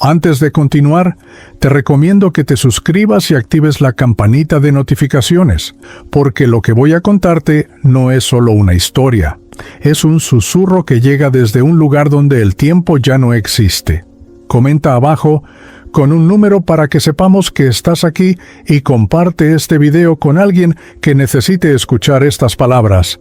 Antes de continuar, te recomiendo que te suscribas y actives la campanita de notificaciones, porque lo que voy a contarte no es solo una historia, es un susurro que llega desde un lugar donde el tiempo ya no existe. Comenta abajo con un número para que sepamos que estás aquí y comparte este video con alguien que necesite escuchar estas palabras.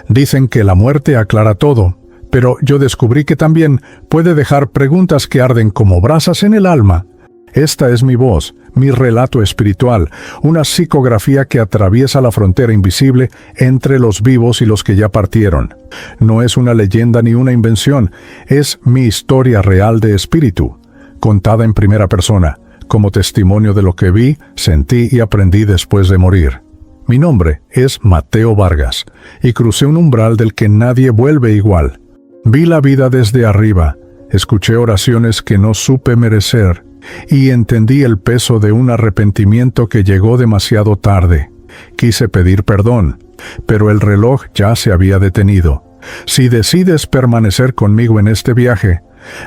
Dicen que la muerte aclara todo, pero yo descubrí que también puede dejar preguntas que arden como brasas en el alma. Esta es mi voz, mi relato espiritual, una psicografía que atraviesa la frontera invisible entre los vivos y los que ya partieron. No es una leyenda ni una invención, es mi historia real de espíritu, contada en primera persona, como testimonio de lo que vi, sentí y aprendí después de morir. Mi nombre es Mateo Vargas, y crucé un umbral del que nadie vuelve igual. Vi la vida desde arriba, escuché oraciones que no supe merecer, y entendí el peso de un arrepentimiento que llegó demasiado tarde. Quise pedir perdón, pero el reloj ya se había detenido. Si decides permanecer conmigo en este viaje,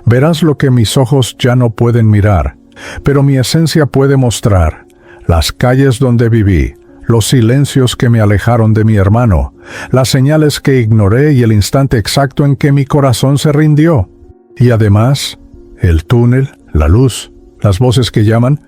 verás lo que mis ojos ya no pueden mirar, pero mi esencia puede mostrar: las calles donde viví, los silencios que me alejaron de mi hermano, las señales que ignoré y el instante exacto en que mi corazón se rindió. Y además, el túnel, la luz, las voces que llaman.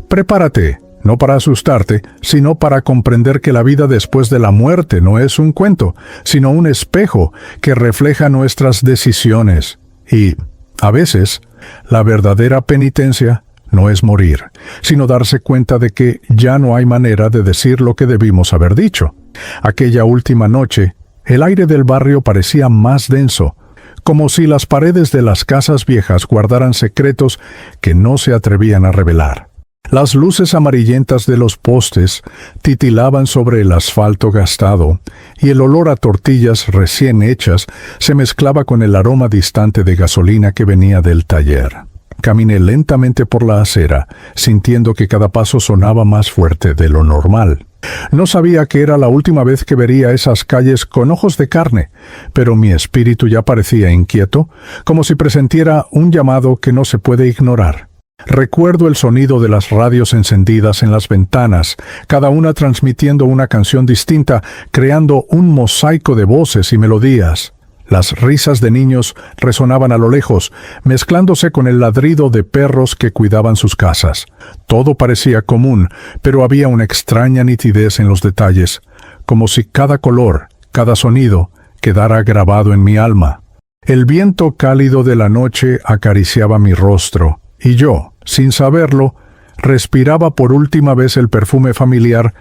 Prepárate, no para asustarte, sino para comprender que la vida después de la muerte no es un cuento, sino un espejo que refleja nuestras decisiones. Y, a veces, la verdadera penitencia no es morir, sino darse cuenta de que ya no hay manera de decir lo que debimos haber dicho. Aquella última noche, el aire del barrio parecía más denso, como si las paredes de las casas viejas guardaran secretos que no se atrevían a revelar. Las luces amarillentas de los postes titilaban sobre el asfalto gastado, y el olor a tortillas recién hechas se mezclaba con el aroma distante de gasolina que venía del taller. Caminé lentamente por la acera, sintiendo que cada paso sonaba más fuerte de lo normal. No sabía que era la última vez que vería esas calles con ojos de carne, pero mi espíritu ya parecía inquieto, como si presentiera un llamado que no se puede ignorar. Recuerdo el sonido de las radios encendidas en las ventanas, cada una transmitiendo una canción distinta, creando un mosaico de voces y melodías. Las risas de niños resonaban a lo lejos, mezclándose con el ladrido de perros que cuidaban sus casas. Todo parecía común, pero había una extraña nitidez en los detalles, como si cada color, cada sonido, quedara grabado en mi alma. El viento cálido de la noche acariciaba mi rostro, y yo, sin saberlo, respiraba por última vez el perfume familiar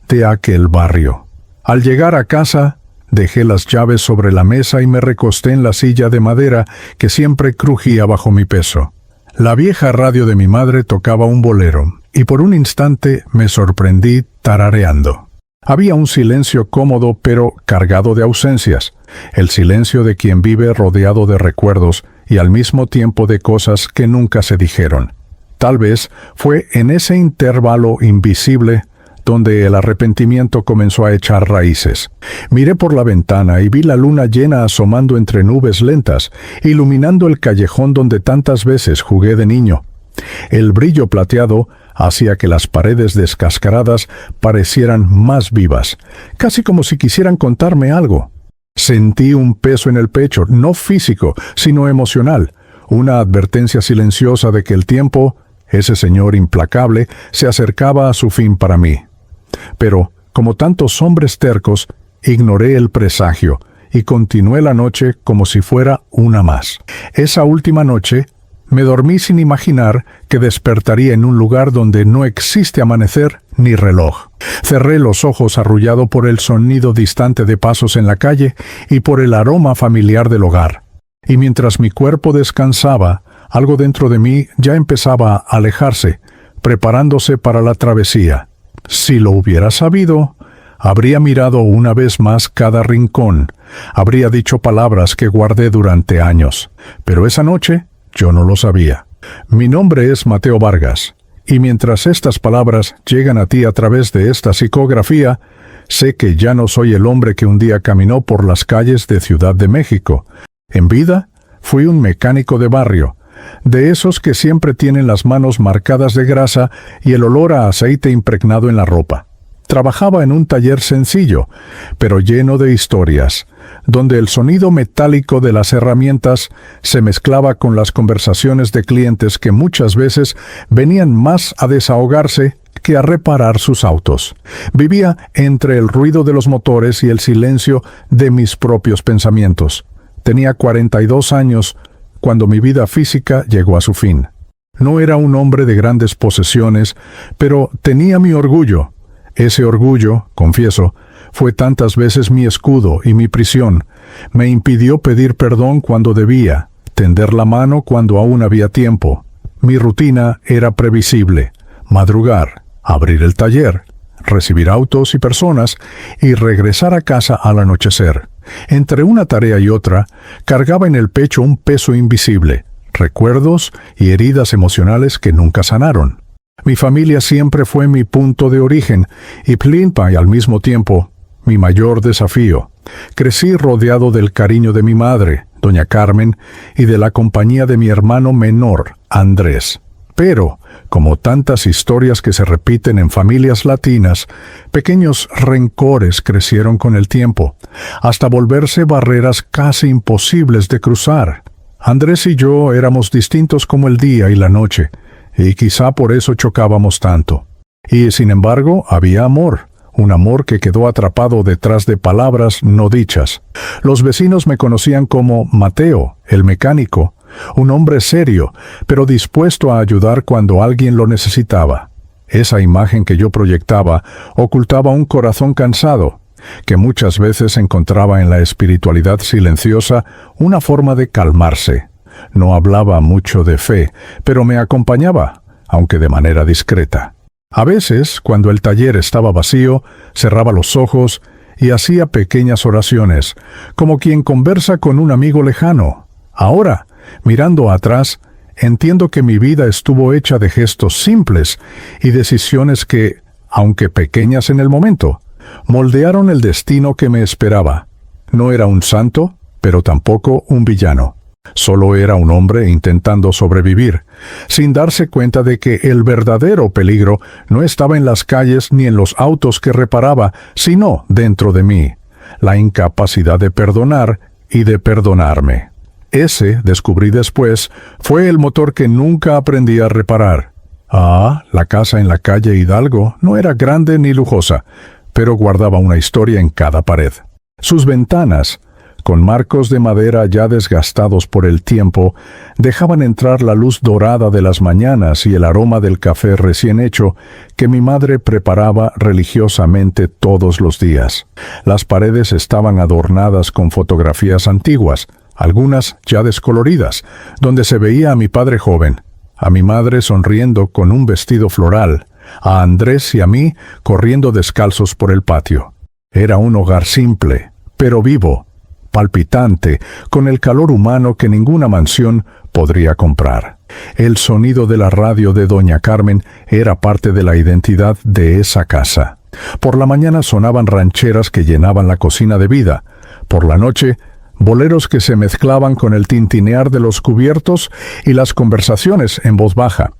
de aquel barrio. Al llegar a casa, dejé las llaves sobre la mesa y me recosté en la silla de madera que siempre crujía bajo mi peso. La vieja radio de mi madre tocaba un bolero, y por un instante me sorprendí tarareando. Había un silencio cómodo pero cargado de ausencias, el silencio de quien vive rodeado de recuerdos y al mismo tiempo de cosas que nunca se dijeron. Tal vez fue en ese intervalo invisible donde el arrepentimiento comenzó a echar raíces. Miré por la ventana y vi la luna llena asomando entre nubes lentas, iluminando el callejón donde tantas veces jugué de niño. El brillo plateado hacía que las paredes descascaradas parecieran más vivas, casi como si quisieran contarme algo. Sentí un peso en el pecho, no físico, sino emocional, una advertencia silenciosa de que el tiempo, ese señor implacable, se acercaba a su fin para mí. Pero, como tantos hombres tercos, ignoré el presagio y continué la noche como si fuera una más. Esa última noche, me dormí sin imaginar que despertaría en un lugar donde no existe amanecer ni reloj. Cerré los ojos arrullado por el sonido distante de pasos en la calle y por el aroma familiar del hogar. Y mientras mi cuerpo descansaba, algo dentro de mí ya empezaba a alejarse, preparándose para la travesía. Si lo hubiera sabido, habría mirado una vez más cada rincón, habría dicho palabras que guardé durante años, pero esa noche yo no lo sabía. Mi nombre es Mateo Vargas, y mientras estas palabras llegan a ti a través de esta psicografía, sé que ya no soy el hombre que un día caminó por las calles de Ciudad de México. En vida, fui un mecánico de barrio, de esos que siempre tienen las manos marcadas de grasa y el olor a aceite impregnado en la ropa. Trabajaba en un taller sencillo, pero lleno de historias, donde el sonido metálico de las herramientas se mezclaba con las conversaciones de clientes que muchas veces venían más a desahogarse que a reparar sus autos. Vivía entre el ruido de los motores y el silencio de mis propios pensamientos. Tenía 42 años cuando mi vida física llegó a su fin. No era un hombre de grandes posesiones, pero tenía mi orgullo. Ese orgullo, confieso, fue tantas veces mi escudo y mi prisión. Me impidió pedir perdón cuando debía, tender la mano cuando aún había tiempo. Mi rutina era previsible: madrugar, abrir el taller, recibir autos y personas y regresar a casa al anochecer. Entre una tarea y otra, cargaba en el pecho un peso invisible, recuerdos y heridas emocionales que nunca sanaron. Mi familia siempre fue mi punto de origen y Plinpa y al mismo tiempo mi mayor desafío. Crecí rodeado del cariño de mi madre, doña Carmen, y de la compañía de mi hermano menor, Andrés. Pero, como tantas historias que se repiten en familias latinas, pequeños rencores crecieron con el tiempo, hasta volverse barreras casi imposibles de cruzar. Andrés y yo éramos distintos como el día y la noche, y quizá por eso chocábamos tanto. Y sin embargo, había amor, un amor que quedó atrapado detrás de palabras no dichas. Los vecinos me conocían como Mateo, el mecánico, un hombre serio, pero dispuesto a ayudar cuando alguien lo necesitaba. Esa imagen que yo proyectaba ocultaba un corazón cansado, que muchas veces encontraba en la espiritualidad silenciosa una forma de calmarse. No hablaba mucho de fe, pero me acompañaba, aunque de manera discreta. A veces, cuando el taller estaba vacío, cerraba los ojos y hacía pequeñas oraciones, como quien conversa con un amigo lejano. Ahora, mirando atrás, entiendo que mi vida estuvo hecha de gestos simples y decisiones que, aunque pequeñas en el momento, moldearon el destino que me esperaba. No era un santo, pero tampoco un villano. Solo era un hombre intentando sobrevivir, sin darse cuenta de que el verdadero peligro no estaba en las calles ni en los autos que reparaba, sino dentro de mí, la incapacidad de perdonar y de perdonarme. Ese, descubrí después, fue el motor que nunca aprendí a reparar. La casa en la calle Hidalgo no era grande ni lujosa, pero guardaba una historia en cada pared. Sus ventanas, con marcos de madera ya desgastados por el tiempo, dejaban entrar la luz dorada de las mañanas y el aroma del café recién hecho que mi madre preparaba religiosamente todos los días. Las paredes estaban adornadas con fotografías antiguas, algunas ya descoloridas, donde se veía a mi padre joven, a mi madre sonriendo con un vestido floral, a Andrés y a mí corriendo descalzos por el patio. Era un hogar simple, pero vivo, palpitante, con el calor humano que ninguna mansión podría comprar. El sonido de la radio de doña Carmen era parte de la identidad de esa casa. Por la mañana sonaban rancheras que llenaban la cocina de vida. Por la noche, boleros que se mezclaban con el tintinear de los cubiertos y las conversaciones en voz baja.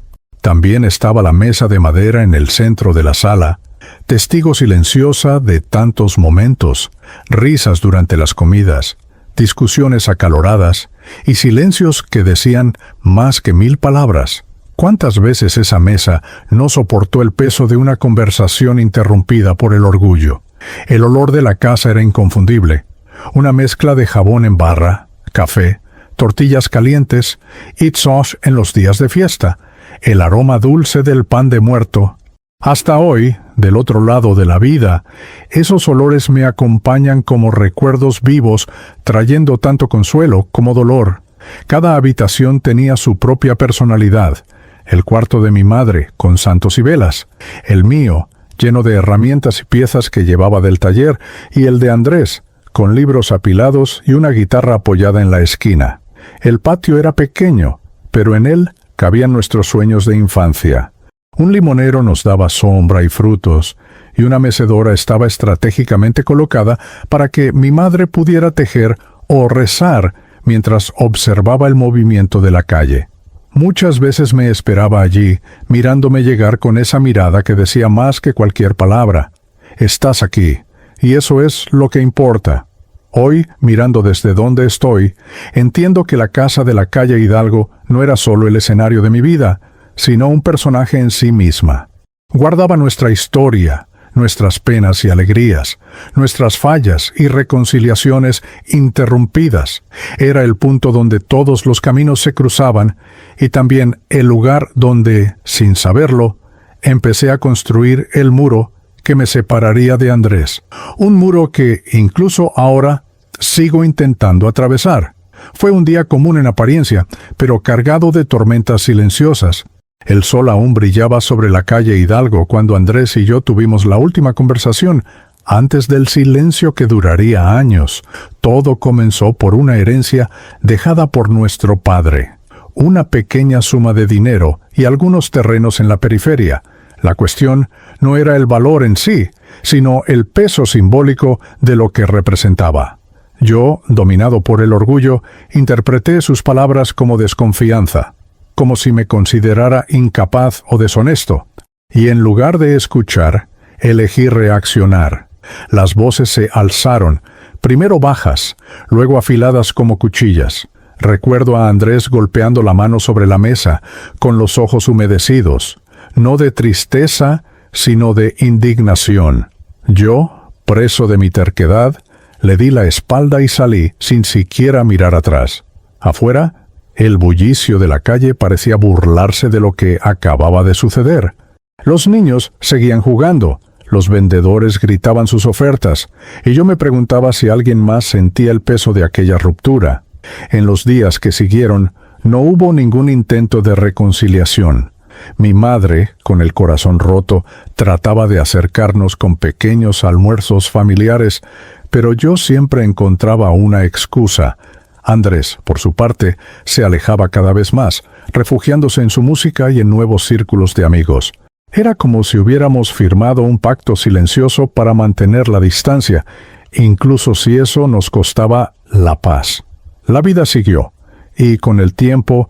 También estaba la mesa de madera en el centro de la sala, testigo silenciosa de tantos momentos, risas durante las comidas, discusiones acaloradas y silencios que decían más que 1000 palabras. ¿Cuántas veces esa mesa no soportó el peso de una conversación interrumpida por el orgullo? El olor de la casa era inconfundible, una mezcla de jabón en barra, café, tortillas calientes y tzos en los días de fiesta, el aroma dulce del pan de muerto. Hasta hoy, del otro lado de la vida, esos olores me acompañan como recuerdos vivos, trayendo tanto consuelo como dolor. Cada habitación tenía su propia personalidad. El cuarto de mi madre, con santos y velas. El mío, lleno de herramientas y piezas que llevaba del taller, y el de Andrés, con libros apilados y una guitarra apoyada en la esquina. El patio era pequeño, pero en él cabían nuestros sueños de infancia. Un limonero nos daba sombra y frutos, y una mecedora estaba estratégicamente colocada para que mi madre pudiera tejer o rezar mientras observaba el movimiento de la calle. Muchas veces me esperaba allí, mirándome llegar con esa mirada que decía más que cualquier palabra. Estás aquí, y eso es lo que importa. Hoy, mirando desde donde estoy, entiendo que la casa de la calle Hidalgo no era solo el escenario de mi vida, sino un personaje en sí misma. Guardaba nuestra historia, nuestras penas y alegrías, nuestras fallas y reconciliaciones interrumpidas. Era el punto donde todos los caminos se cruzaban y también el lugar donde, sin saberlo, empecé a construir el muro que me separaría de Andrés. Un muro que, incluso ahora, sigo intentando atravesar. Fue un día común en apariencia, pero cargado de tormentas silenciosas. El sol aún brillaba sobre la calle Hidalgo cuando Andrés y yo tuvimos la última conversación, antes del silencio que duraría años. Todo comenzó por una herencia dejada por nuestro padre. Una pequeña suma de dinero y algunos terrenos en la periferia. La cuestión no era el valor en sí, sino el peso simbólico de lo que representaba. Yo, dominado por el orgullo, interpreté sus palabras como desconfianza, como si me considerara incapaz o deshonesto. Y en lugar de escuchar, elegí reaccionar. Las voces se alzaron, primero bajas, luego afiladas como cuchillas. Recuerdo a Andrés golpeando la mano sobre la mesa, con los ojos humedecidos, no de tristeza, sino de indignación. Yo, preso de mi terquedad, le di la espalda y salí sin siquiera mirar atrás. Afuera, el bullicio de la calle parecía burlarse de lo que acababa de suceder. Los niños seguían jugando, los vendedores gritaban sus ofertas, y yo me preguntaba si alguien más sentía el peso de aquella ruptura. En los días que siguieron, no hubo ningún intento de reconciliación. Mi madre, con el corazón roto, trataba de acercarnos con pequeños almuerzos familiares, pero yo siempre encontraba una excusa. Andrés, por su parte, se alejaba cada vez más, refugiándose en su música y en nuevos círculos de amigos. Era como si hubiéramos firmado un pacto silencioso para mantener la distancia, incluso si eso nos costaba la paz. La vida siguió, y con el tiempo,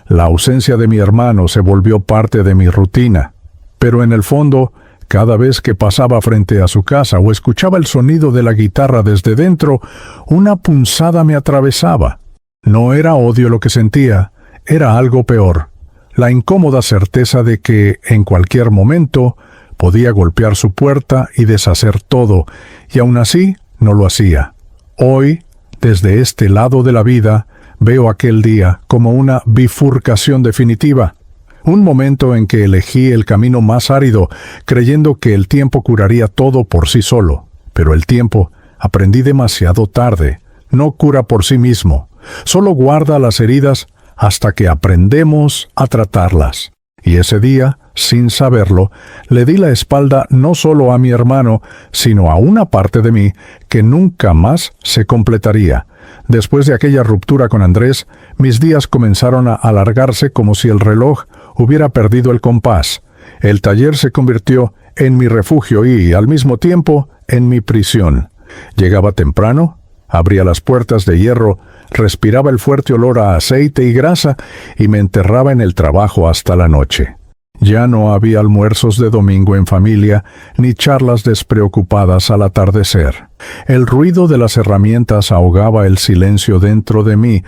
la ausencia de mi hermano se volvió parte de mi rutina. Pero en el fondo, cada vez que pasaba frente a su casa o escuchaba el sonido de la guitarra desde dentro, una punzada me atravesaba. No era odio lo que sentía, era algo peor. La incómoda certeza de que, en cualquier momento, podía golpear su puerta y deshacer todo, y aún así no lo hacía. Hoy, desde este lado de la vida, veo aquel día como una bifurcación definitiva. Un momento en que elegí el camino más árido, creyendo que el tiempo curaría todo por sí solo. Pero el tiempo, aprendí demasiado tarde, no cura por sí mismo. Solo guarda las heridas hasta que aprendemos a tratarlas. Y ese día, sin saberlo, le di la espalda no solo a mi hermano, sino a una parte de mí que nunca más se completaría. Después de aquella ruptura con Andrés, mis días comenzaron a alargarse como si el reloj hubiera perdido el compás. El taller se convirtió en mi refugio y, al mismo tiempo, en mi prisión. Llegaba temprano, abría las puertas de hierro, respiraba el fuerte olor a aceite y grasa y me enterraba en el trabajo hasta la noche. Ya no había almuerzos de domingo en familia, ni charlas despreocupadas al atardecer. El ruido de las herramientas ahogaba el silencio dentro de mí,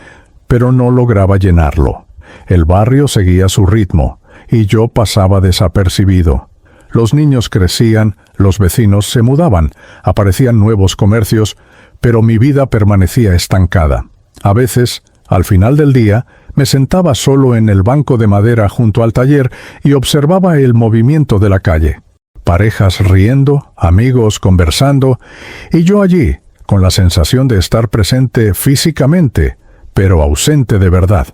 pero no lograba llenarlo. El barrio seguía su ritmo, y yo pasaba desapercibido. Los niños crecían, los vecinos se mudaban, aparecían nuevos comercios, pero mi vida permanecía estancada. A veces, al final del día, me sentaba solo en el banco de madera junto al taller y observaba el movimiento de la calle. Parejas riendo, amigos conversando, y yo allí, con la sensación de estar presente físicamente, pero ausente de verdad.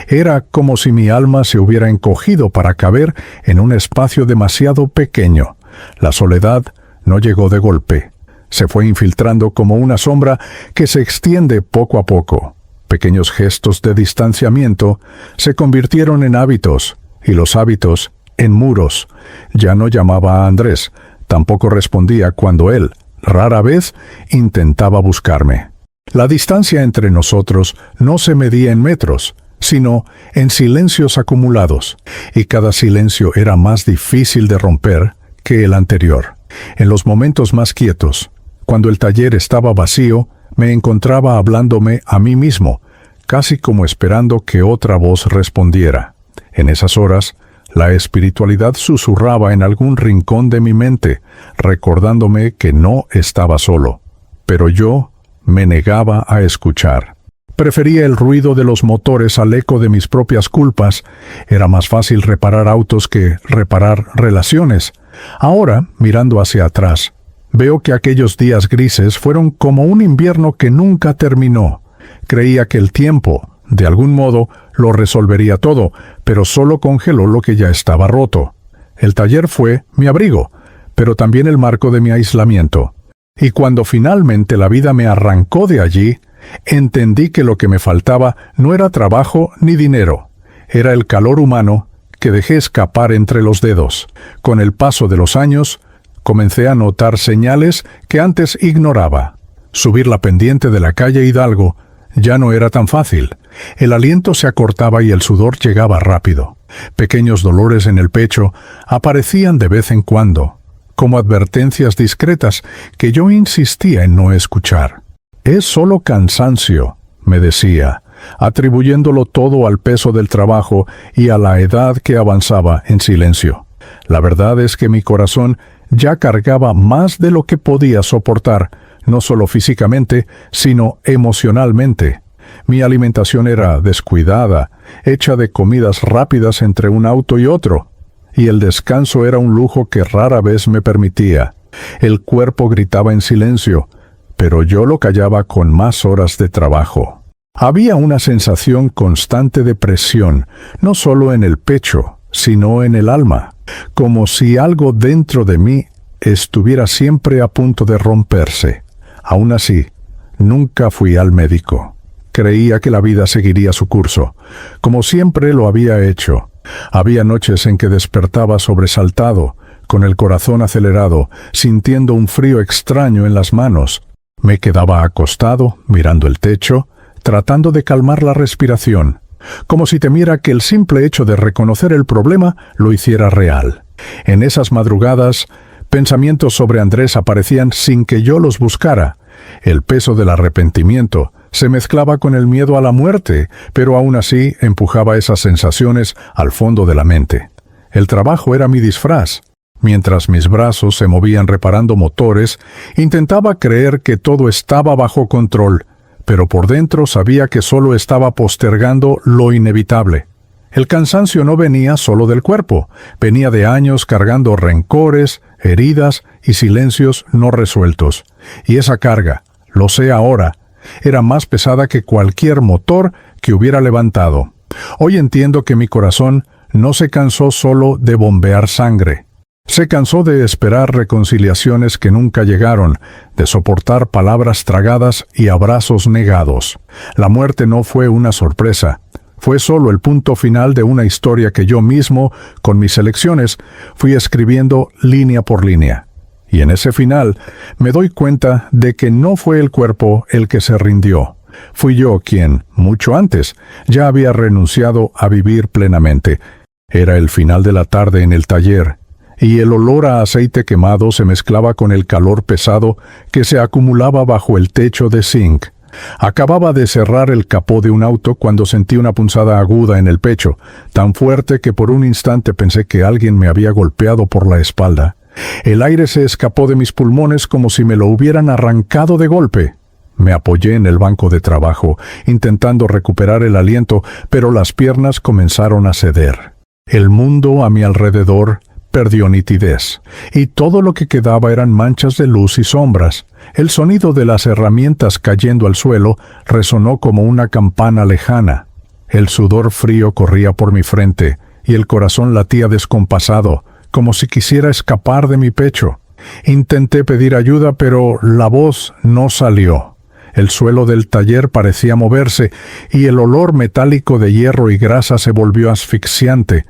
Era como si mi alma se hubiera encogido para caber en un espacio demasiado pequeño. La soledad no llegó de golpe. Se fue infiltrando como una sombra que se extiende poco a poco. Pequeños gestos de distanciamiento se convirtieron en hábitos, y los hábitos en muros. Ya no llamaba a Andrés, tampoco respondía cuando él, rara vez, intentaba buscarme. La distancia entre nosotros no se medía en metros, sino en silencios acumulados, y cada silencio era más difícil de romper que el anterior. En los momentos más quietos, cuando el taller estaba vacío, me encontraba hablándome a mí mismo, casi como esperando que otra voz respondiera. En esas horas, la espiritualidad susurraba en algún rincón de mi mente, recordándome que no estaba solo. Pero yo me negaba a escuchar. Prefería el ruido de los motores al eco de mis propias culpas. Era más fácil reparar autos que reparar relaciones. Ahora, mirando hacia atrás, veo que aquellos días grises fueron como un invierno que nunca terminó. Creía que el tiempo, de algún modo, lo resolvería todo, pero solo congeló lo que ya estaba roto. El taller fue mi abrigo, pero también el marco de mi aislamiento. Y cuando finalmente la vida me arrancó de allí, entendí que lo que me faltaba no era trabajo ni dinero. Era el calor humano que dejé escapar entre los dedos. Con el paso de los años, comencé a notar señales que antes ignoraba. Subir la pendiente de la calle Hidalgo ya no era tan fácil. El aliento se acortaba y el sudor llegaba rápido. Pequeños dolores en el pecho aparecían de vez en cuando, como advertencias discretas que yo insistía en no escuchar. «Es solo cansancio», me decía, atribuyéndolo todo al peso del trabajo y a la edad que avanzaba en silencio. La verdad es que mi corazón ya cargaba más de lo que podía soportar, no solo físicamente, sino emocionalmente. Mi alimentación era descuidada, hecha de comidas rápidas entre un auto y otro, y el descanso era un lujo que rara vez me permitía. El cuerpo gritaba en silencio, pero yo lo callaba con más horas de trabajo. Había una sensación constante de presión, no solo en el pecho, sino en el alma, como si algo dentro de mí estuviera siempre a punto de romperse. Aún así, nunca fui al médico. Creía que la vida seguiría su curso, como siempre lo había hecho. Había noches en que despertaba sobresaltado, con el corazón acelerado, sintiendo un frío extraño en las manos. Me quedaba acostado, mirando el techo, tratando de calmar la respiración, como si temiera que el simple hecho de reconocer el problema lo hiciera real. En esas madrugadas, pensamientos sobre Andrés aparecían sin que yo los buscara. El peso del arrepentimiento se mezclaba con el miedo a la muerte, pero aún así empujaba esas sensaciones al fondo de la mente. El trabajo era mi disfraz. Mientras mis brazos se movían reparando motores, intentaba creer que todo estaba bajo control, pero por dentro sabía que solo estaba postergando lo inevitable. El cansancio no venía solo del cuerpo, venía de años cargando rencores, heridas y silencios no resueltos. Y esa carga, lo sé ahora, era más pesada que cualquier motor que hubiera levantado. Hoy entiendo que mi corazón no se cansó solo de bombear sangre. Se cansó de esperar reconciliaciones que nunca llegaron, de soportar palabras tragadas y abrazos negados. La muerte no fue una sorpresa. Fue solo el punto final de una historia que yo mismo, con mis elecciones, fui escribiendo línea por línea. Y en ese final me doy cuenta de que no fue el cuerpo el que se rindió. Fui yo quien, mucho antes, ya había renunciado a vivir plenamente. Era el final de la tarde en el taller, y el olor a aceite quemado se mezclaba con el calor pesado que se acumulaba bajo el techo de zinc. Acababa de cerrar el capó de un auto cuando sentí una punzada aguda en el pecho, tan fuerte que por un instante pensé que alguien me había golpeado por la espalda. El aire se escapó de mis pulmones como si me lo hubieran arrancado de golpe. Me apoyé en el banco de trabajo, intentando recuperar el aliento, pero las piernas comenzaron a ceder. El mundo a mi alrededor perdió nitidez, y todo lo que quedaba eran manchas de luz y sombras. El sonido de las herramientas cayendo al suelo resonó como una campana lejana. El sudor frío corría por mi frente, y el corazón latía descompasado, como si quisiera escapar de mi pecho. Intenté pedir ayuda, pero la voz no salió. El suelo del taller parecía moverse, y el olor metálico de hierro y grasa se volvió asfixiante.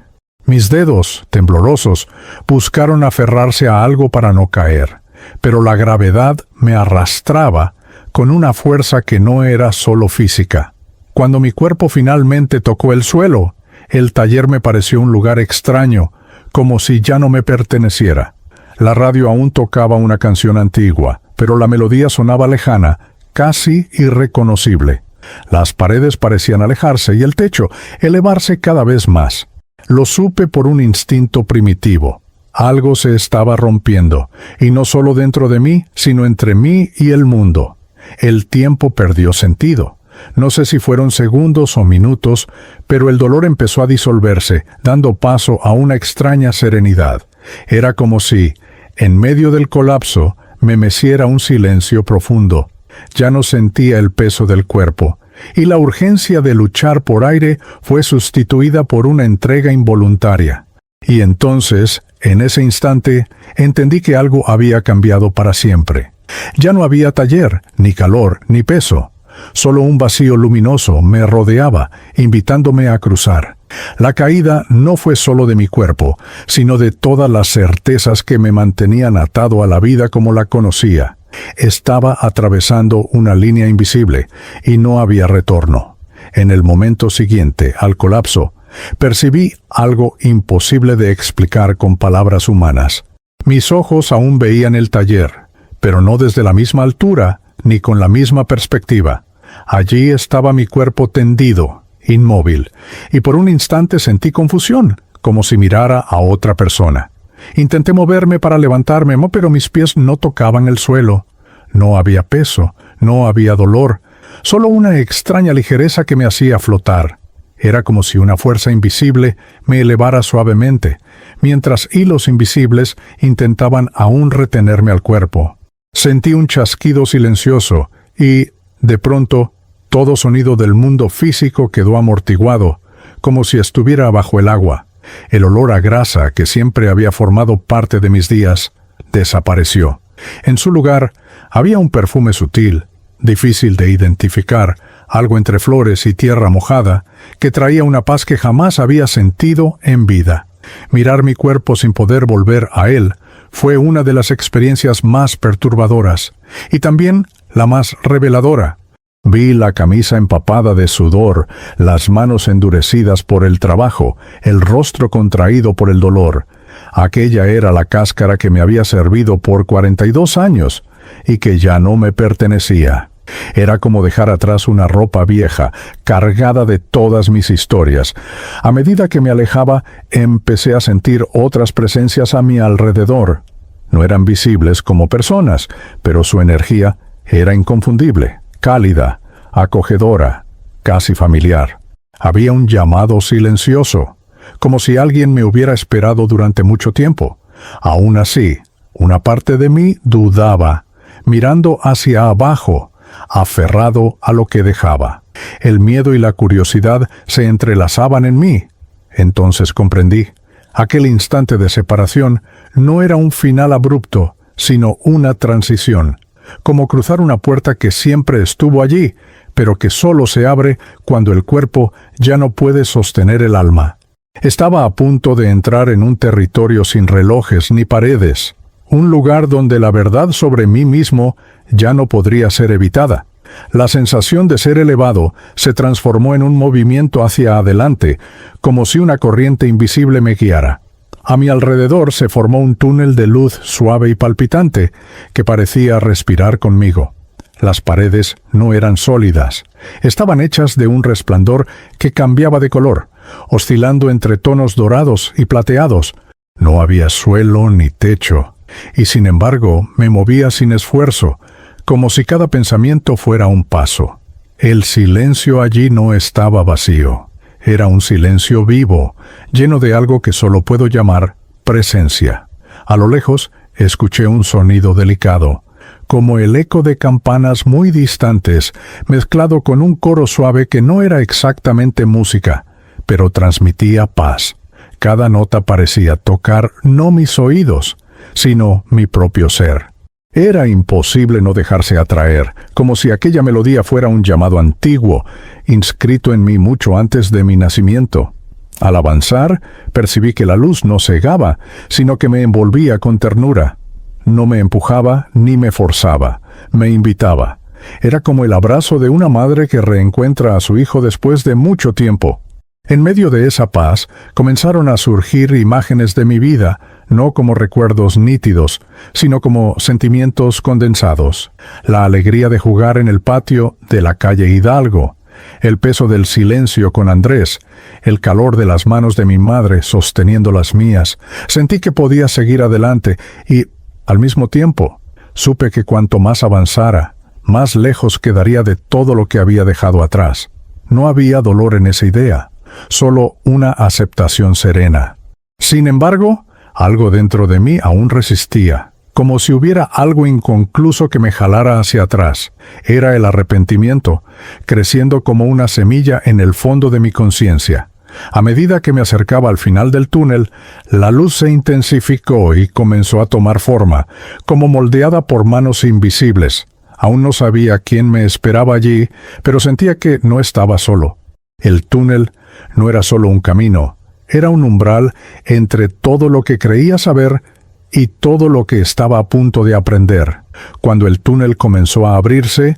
Mis dedos, temblorosos, buscaron aferrarse a algo para no caer, pero la gravedad me arrastraba con una fuerza que no era solo física. Cuando mi cuerpo finalmente tocó el suelo, el taller me pareció un lugar extraño, como si ya no me perteneciera. La radio aún tocaba una canción antigua, pero la melodía sonaba lejana, casi irreconocible. Las paredes parecían alejarse y el techo elevarse cada vez más. Lo supe por un instinto primitivo. Algo se estaba rompiendo, y no solo dentro de mí, sino entre mí y el mundo. El tiempo perdió sentido. No sé si fueron segundos o minutos, pero el dolor empezó a disolverse, dando paso a una extraña serenidad. Era como si, en medio del colapso, me meciera un silencio profundo. Ya no sentía el peso del cuerpo, y la urgencia de luchar por aire fue sustituida por una entrega involuntaria. Y entonces, en ese instante, entendí que algo había cambiado para siempre. Ya no había taller, ni calor, ni peso. Solo un vacío luminoso me rodeaba, invitándome a cruzar. La caída no fue solo de mi cuerpo, sino de todas las certezas que me mantenían atado a la vida como la conocía. Estaba atravesando una línea invisible, y no había retorno. En el momento siguiente al colapso, percibí algo imposible de explicar con palabras humanas. Mis ojos aún veían el taller, pero no desde la misma altura, ni con la misma perspectiva. Allí estaba mi cuerpo tendido, inmóvil, y por un instante sentí confusión, como si mirara a otra persona. Intenté moverme para levantarme, pero mis pies no tocaban el suelo. No había peso, no había dolor, solo una extraña ligereza que me hacía flotar. Era como si una fuerza invisible me elevara suavemente, mientras hilos invisibles intentaban aún retenerme al cuerpo. Sentí un chasquido silencioso y, de pronto, todo sonido del mundo físico quedó amortiguado, como si estuviera bajo el agua. El olor a grasa que siempre había formado parte de mis días desapareció. En su lugar, había un perfume sutil, difícil de identificar, algo entre flores y tierra mojada, que traía una paz que jamás había sentido en vida. Mirar mi cuerpo sin poder volver a él fue una de las experiencias más perturbadoras, y también la más reveladora. Vi la camisa empapada de sudor, las manos endurecidas por el trabajo, el rostro contraído por el dolor. Aquella era la cáscara que me había servido por 42 años y que ya no me pertenecía. Era como dejar atrás una ropa vieja, cargada de todas mis historias. A medida que me alejaba, empecé a sentir otras presencias a mi alrededor. No eran visibles como personas, pero su energía era inconfundible, cálida, acogedora, casi familiar. Había un llamado silencioso, como si alguien me hubiera esperado durante mucho tiempo. Aún así, una parte de mí dudaba, mirando hacia abajo, aferrado a lo que dejaba. El miedo y la curiosidad se entrelazaban en mí. Entonces comprendí. Aquel instante de separación no era un final abrupto, sino una transición, como cruzar una puerta que siempre estuvo allí, pero que solo se abre cuando el cuerpo ya no puede sostener el alma. Estaba a punto de entrar en un territorio sin relojes ni paredes, un lugar donde la verdad sobre mí mismo ya no podría ser evitada. La sensación de ser elevado se transformó en un movimiento hacia adelante, como si una corriente invisible me guiara. A mi alrededor se formó un túnel de luz suave y palpitante, que parecía respirar conmigo. Las paredes no eran sólidas, estaban hechas de un resplandor que cambiaba de color, oscilando entre tonos dorados y plateados. No había suelo ni techo, y sin embargo me movía sin esfuerzo, como si cada pensamiento fuera un paso. El silencio allí no estaba vacío, era un silencio vivo, lleno de algo que solo puedo llamar presencia. A lo lejos escuché un sonido delicado, como el eco de campanas muy distantes, mezclado con un coro suave que no era exactamente música, pero transmitía paz. Cada nota parecía tocar no mis oídos, sino mi propio ser. Era imposible no dejarse atraer, como si aquella melodía fuera un llamado antiguo, inscrito en mí mucho antes de mi nacimiento. Al avanzar, percibí que la luz no cegaba, sino que me envolvía con ternura. No me empujaba ni me forzaba, me invitaba. Era como el abrazo de una madre que reencuentra a su hijo después de mucho tiempo. En medio de esa paz, comenzaron a surgir imágenes de mi vida, no como recuerdos nítidos, sino como sentimientos condensados. La alegría de jugar en el patio de la calle Hidalgo, el peso del silencio con Andrés, el calor de las manos de mi madre sosteniendo las mías. Sentí que podía seguir adelante y, al mismo tiempo, supe que cuanto más avanzara, más lejos quedaría de todo lo que había dejado atrás. No había dolor en esa idea, solo una aceptación serena. Sin embargo, algo dentro de mí aún resistía, como si hubiera algo inconcluso que me jalara hacia atrás. Era el arrepentimiento, creciendo como una semilla en el fondo de mi conciencia. A medida que me acercaba al final del túnel, la luz se intensificó y comenzó a tomar forma, como moldeada por manos invisibles. Aún no sabía quién me esperaba allí, pero sentía que no estaba solo. El túnel no era solo un camino, era un umbral entre todo lo que creía saber y todo lo que estaba a punto de aprender. Cuando el túnel comenzó a abrirse,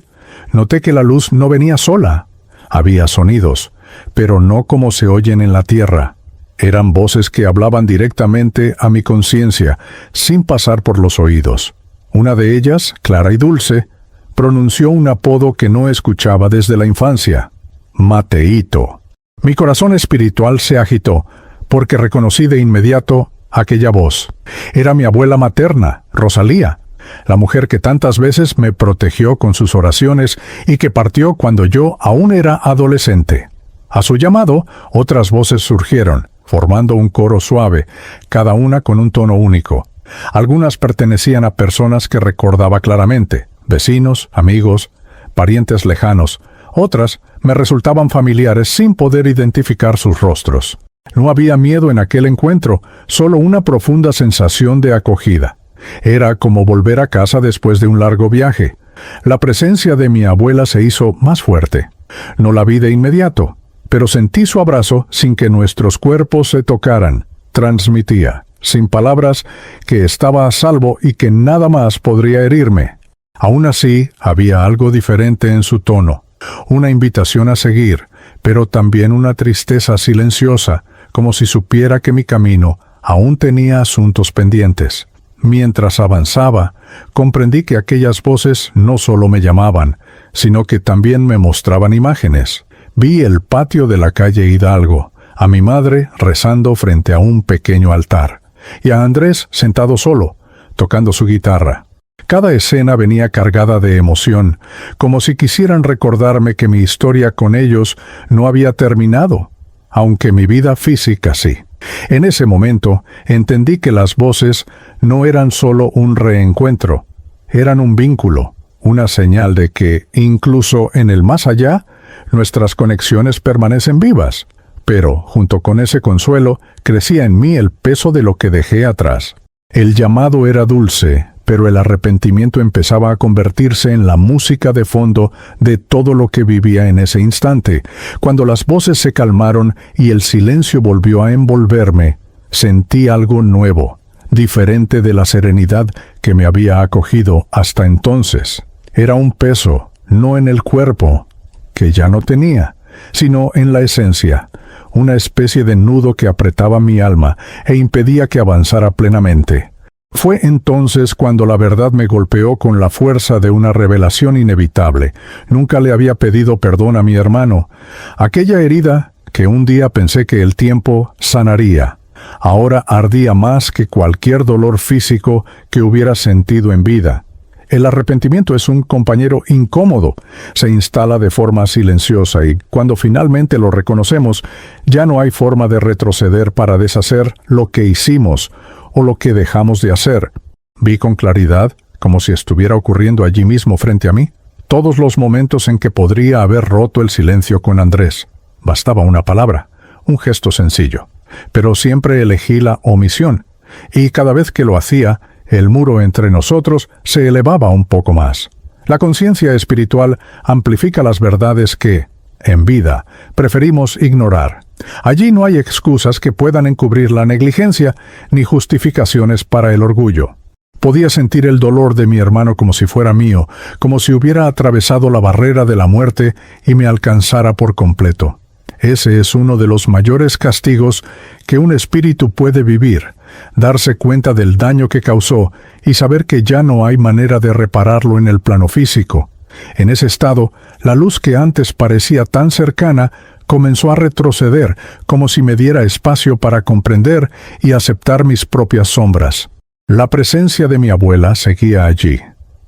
noté que la luz no venía sola. Había sonidos, pero no como se oyen en la tierra. Eran voces que hablaban directamente a mi conciencia, sin pasar por los oídos. Una de ellas, clara y dulce, pronunció un apodo que no escuchaba desde la infancia: Mateito. Mi corazón espiritual se agitó, porque reconocí de inmediato aquella voz. Era mi abuela materna, Rosalía, la mujer que tantas veces me protegió con sus oraciones y que partió cuando yo aún era adolescente. A su llamado, otras voces surgieron, formando un coro suave, cada una con un tono único. Algunas pertenecían a personas que recordaba claramente, vecinos, amigos, parientes lejanos. Otras me resultaban familiares sin poder identificar sus rostros. No había miedo en aquel encuentro, solo una profunda sensación de acogida. Era como volver a casa después de un largo viaje. La presencia de mi abuela se hizo más fuerte. No la vi de inmediato, pero sentí su abrazo sin que nuestros cuerpos se tocaran. Transmitía, sin palabras, que estaba a salvo y que nada más podría herirme. Aún así, había algo diferente en su tono. Una invitación a seguir, pero también una tristeza silenciosa, como si supiera que mi camino aún tenía asuntos pendientes. Mientras avanzaba, comprendí que aquellas voces no solo me llamaban, sino que también me mostraban imágenes. Vi el patio de la calle Hidalgo, a mi madre rezando frente a un pequeño altar, y a Andrés sentado solo, tocando su guitarra. Cada escena venía cargada de emoción, como si quisieran recordarme que mi historia con ellos no había terminado, aunque mi vida física sí. En ese momento entendí que las voces no eran solo un reencuentro, eran un vínculo, una señal de que, incluso en el más allá, nuestras conexiones permanecen vivas. Pero, junto con ese consuelo, crecía en mí el peso de lo que dejé atrás. El llamado era dulce, pero el arrepentimiento empezaba a convertirse en la música de fondo de todo lo que vivía en ese instante. Cuando las voces se calmaron y el silencio volvió a envolverme, sentí algo nuevo, diferente de la serenidad que me había acogido hasta entonces. Era un peso, no en el cuerpo, que ya no tenía, sino en la esencia, una especie de nudo que apretaba mi alma e impedía que avanzara plenamente. Fue entonces cuando la verdad me golpeó con la fuerza de una revelación inevitable. Nunca le había pedido perdón a mi hermano. Aquella herida que un día pensé que el tiempo sanaría, ahora ardía más que cualquier dolor físico que hubiera sentido en vida. El arrepentimiento es un compañero incómodo. Se instala de forma silenciosa y, cuando finalmente lo reconocemos, ya no hay forma de retroceder para deshacer lo que hicimos o lo que dejamos de hacer. Vi con claridad, como si estuviera ocurriendo allí mismo frente a mí, todos los momentos en que podría haber roto el silencio con Andrés. Bastaba una palabra, un gesto sencillo. Pero siempre elegí la omisión, y cada vez que lo hacía, el muro entre nosotros se elevaba un poco más. La conciencia espiritual amplifica las verdades que, en vida, preferimos ignorar. Allí no hay excusas que puedan encubrir la negligencia, ni justificaciones para el orgullo. Podía sentir el dolor de mi hermano como si fuera mío, como si hubiera atravesado la barrera de la muerte y me alcanzara por completo. Ese es uno de los mayores castigos que un espíritu puede vivir, darse cuenta del daño que causó y saber que ya no hay manera de repararlo en el plano físico. En ese estado, la luz que antes parecía tan cercana comenzó a retroceder, como si me diera espacio para comprender y aceptar mis propias sombras. La presencia de mi abuela seguía allí,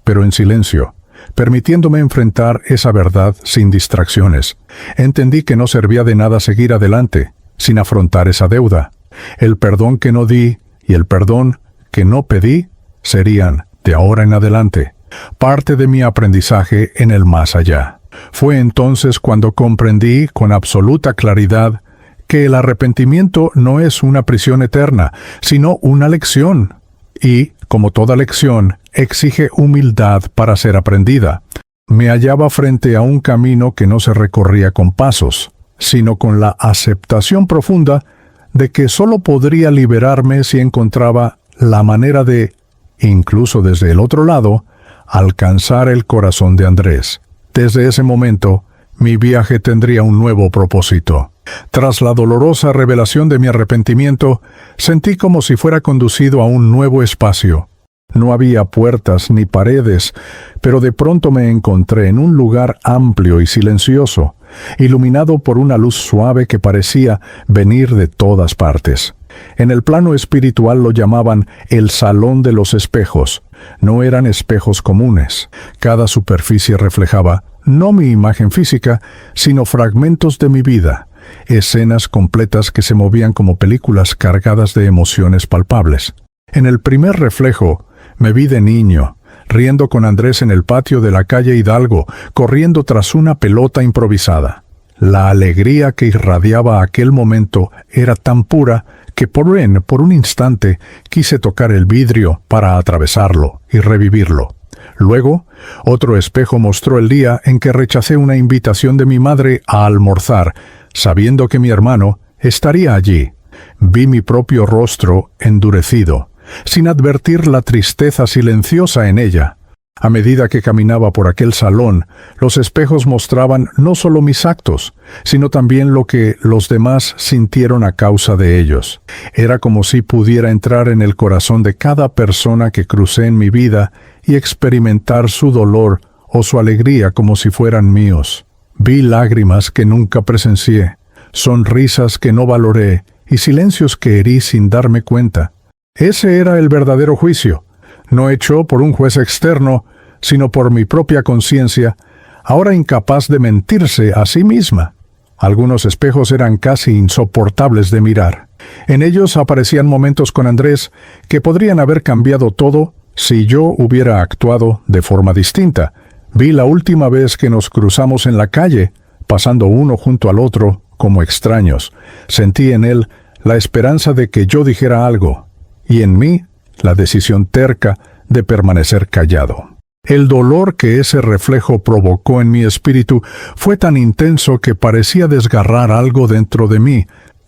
pero en silencio, permitiéndome enfrentar esa verdad sin distracciones. Entendí que no servía de nada seguir adelante, sin afrontar esa deuda. El perdón que no di y el perdón que no pedí serían, de ahora en adelante, parte de mi aprendizaje en el más allá. Fue entonces cuando comprendí con absoluta claridad que el arrepentimiento no es una prisión eterna, sino una lección. Y, como toda lección, exige humildad para ser aprendida. Me hallaba frente a un camino que no se recorría con pasos, sino con la aceptación profunda de que solo podría liberarme si encontraba la manera de, incluso desde el otro lado, alcanzar el corazón de Andrés. Desde ese momento, mi viaje tendría un nuevo propósito. Tras la dolorosa revelación de mi arrepentimiento, sentí como si fuera conducido a un nuevo espacio. No había puertas ni paredes, pero de pronto me encontré en un lugar amplio y silencioso, iluminado por una luz suave que parecía venir de todas partes. En el plano espiritual lo llamaban el Salón de los Espejos. No eran espejos comunes. Cada superficie reflejaba, no mi imagen física, sino fragmentos de mi vida, escenas completas que se movían como películas cargadas de emociones palpables. En el primer reflejo, me vi de niño, riendo con Andrés en el patio de la calle Hidalgo, corriendo tras una pelota improvisada. La alegría que irradiaba aquel momento era tan pura que por un instante quise tocar el vidrio para atravesarlo y revivirlo. Luego, otro espejo mostró el día en que rechacé una invitación de mi madre a almorzar, sabiendo que mi hermano estaría allí. Vi mi propio rostro endurecido, sin advertir la tristeza silenciosa en ella. A medida que caminaba por aquel salón, los espejos mostraban no solo mis actos, sino también lo que los demás sintieron a causa de ellos. Era como si pudiera entrar en el corazón de cada persona que crucé en mi vida y experimentar su dolor o su alegría como si fueran míos. Vi lágrimas que nunca presencié, sonrisas que no valoré y silencios que herí sin darme cuenta. Ese era el verdadero juicio, no hecho por un juez externo, sino por mi propia conciencia, ahora incapaz de mentirse a sí misma. Algunos espejos eran casi insoportables de mirar. En ellos aparecían momentos con Andrés que podrían haber cambiado todo si yo hubiera actuado de forma distinta. Vi la última vez que nos cruzamos en la calle, pasando uno junto al otro como extraños. Sentí en él la esperanza de que yo dijera algo, y en mí la decisión terca de permanecer callado. El dolor que ese reflejo provocó en mi espíritu fue tan intenso que parecía desgarrar algo dentro de mí.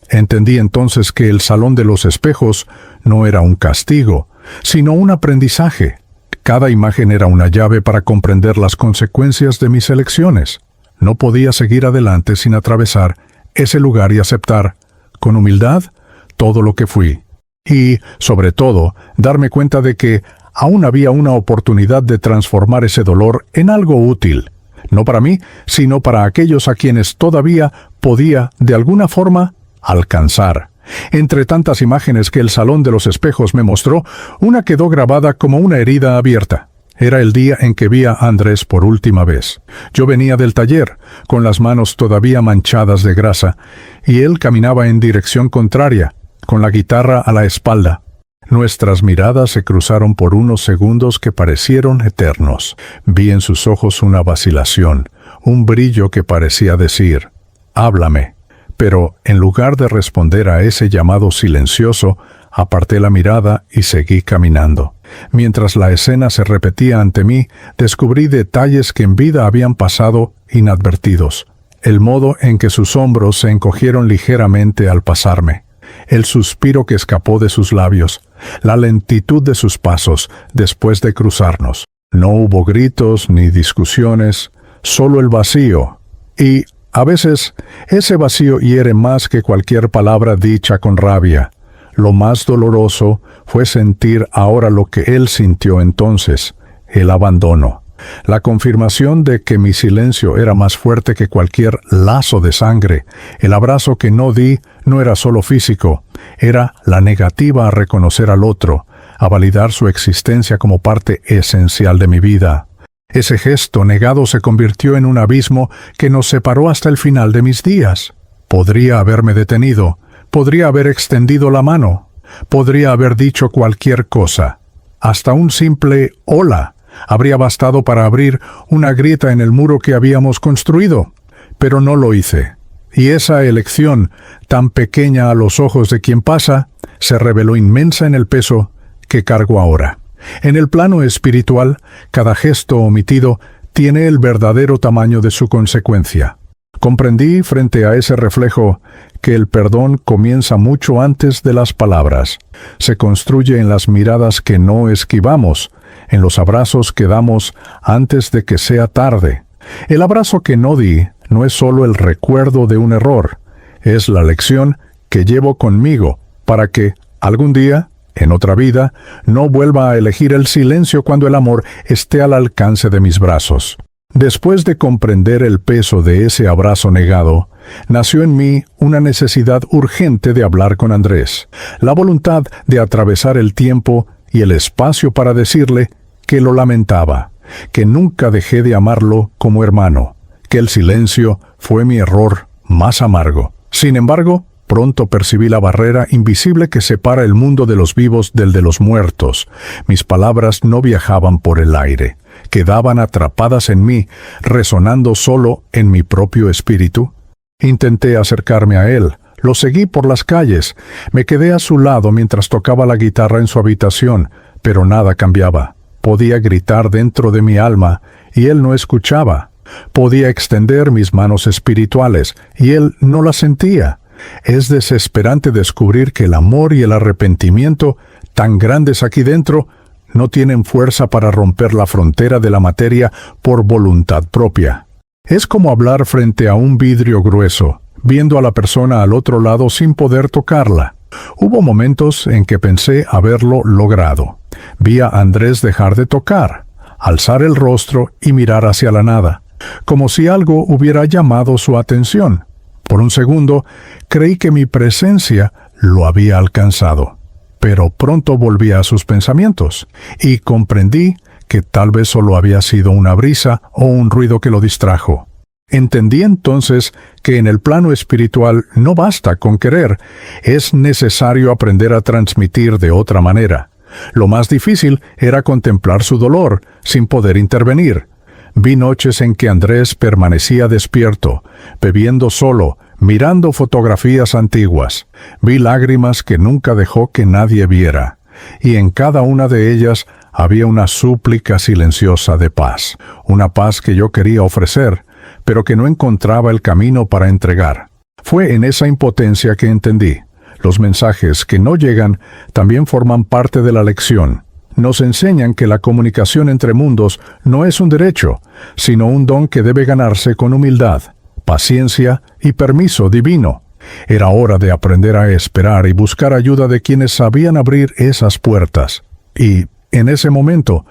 Entendí entonces que el Salón de los Espejos no era un castigo, sino un aprendizaje. Cada imagen era una llave para comprender las consecuencias de mis elecciones. No podía seguir adelante sin atravesar ese lugar y aceptar, con humildad, todo lo que fui. Y, sobre todo, darme cuenta de que aún había una oportunidad de transformar ese dolor en algo útil, no para mí, sino para aquellos a quienes todavía podía, de alguna forma, alcanzar. Entre tantas imágenes que el Salón de los Espejos me mostró, una quedó grabada como una herida abierta. Era el día en que vi a Andrés por última vez. Yo venía del taller, con las manos todavía manchadas de grasa, y él caminaba en dirección contraria, con la guitarra a la espalda. Nuestras miradas se cruzaron por unos segundos que parecieron eternos. Vi en sus ojos una vacilación, un brillo que parecía decir, «Háblame». Pero, en lugar de responder a ese llamado silencioso, aparté la mirada y seguí caminando. Mientras la escena se repetía ante mí, descubrí detalles que en vida habían pasado inadvertidos. El modo en que sus hombros se encogieron ligeramente al pasarme. el suspiro que escapó de sus labios, la lentitud de sus pasos después de cruzarnos. No hubo gritos ni discusiones, solo el vacío. Y, a veces, ese vacío hiere más que cualquier palabra dicha con rabia. Lo más doloroso fue sentir ahora lo que él sintió entonces, el abandono. La confirmación de que mi silencio era más fuerte que cualquier lazo de sangre. El abrazo que no di no era solo físico, era la negativa a reconocer al otro, a validar su existencia como parte esencial de mi vida. Ese gesto negado se convirtió en un abismo que nos separó hasta el final de mis días. Podría haberme detenido, podría haber extendido la mano, podría haber dicho cualquier cosa. Hasta un simple hola habría bastado para abrir una grieta en el muro que habíamos construido, pero no lo hice. Y esa elección, tan pequeña a los ojos de quien pasa, se reveló inmensa en el peso que cargo ahora. En el plano espiritual, cada gesto omitido tiene el verdadero tamaño de su consecuencia. Comprendí frente a ese reflejo que el perdón comienza mucho antes de las palabras. Se construye en las miradas que no esquivamos, en los abrazos que damos antes de que sea tarde. El abrazo que no di no es solo el recuerdo de un error, es la lección que llevo conmigo para que, algún día, en otra vida, no vuelva a elegir el silencio cuando el amor esté al alcance de mis brazos. Después de comprender el peso de ese abrazo negado, nació en mí una necesidad urgente de hablar con Andrés, la voluntad de atravesar el tiempo y el espacio para decirle que lo lamentaba, que nunca dejé de amarlo como hermano, que el silencio fue mi error más amargo. Sin embargo, pronto percibí la barrera invisible que separa el mundo de los vivos del de los muertos. Mis palabras no viajaban por el aire, quedaban atrapadas en mí, resonando solo en mi propio espíritu. Intenté acercarme a él, lo seguí por las calles, me quedé a su lado mientras tocaba la guitarra en su habitación, pero nada cambiaba. Podía gritar dentro de mi alma, y él no escuchaba. Podía extender mis manos espirituales, y él no las sentía. Es desesperante descubrir que el amor y el arrepentimiento, tan grandes aquí dentro, no tienen fuerza para romper la frontera de la materia por voluntad propia. Es como hablar frente a un vidrio grueso, viendo a la persona al otro lado sin poder tocarla. Hubo momentos en que pensé haberlo logrado. Vi a Andrés dejar de tocar, alzar el rostro y mirar hacia la nada, como si algo hubiera llamado su atención. Por un segundo, creí que mi presencia lo había alcanzado. Pero pronto volví a sus pensamientos, y comprendí que tal vez solo había sido una brisa o un ruido que lo distrajo. Entendí entonces que en el plano espiritual no basta con querer, es necesario aprender a transmitir de otra manera. Lo más difícil era contemplar su dolor, sin poder intervenir. Vi noches en que Andrés permanecía despierto, bebiendo solo, mirando fotografías antiguas. Vi lágrimas que nunca dejó que nadie viera, y en cada una de ellas había una súplica silenciosa de paz, una paz que yo quería ofrecer, pero que no encontraba el camino para entregar. Fue en esa impotencia que entendí. Los mensajes que no llegan también forman parte de la lección. Nos enseñan que la comunicación entre mundos no es un derecho, sino un don que debe ganarse con humildad, paciencia y permiso divino. Era hora de aprender a esperar y buscar ayuda de quienes sabían abrir esas puertas. Y, en ese momento,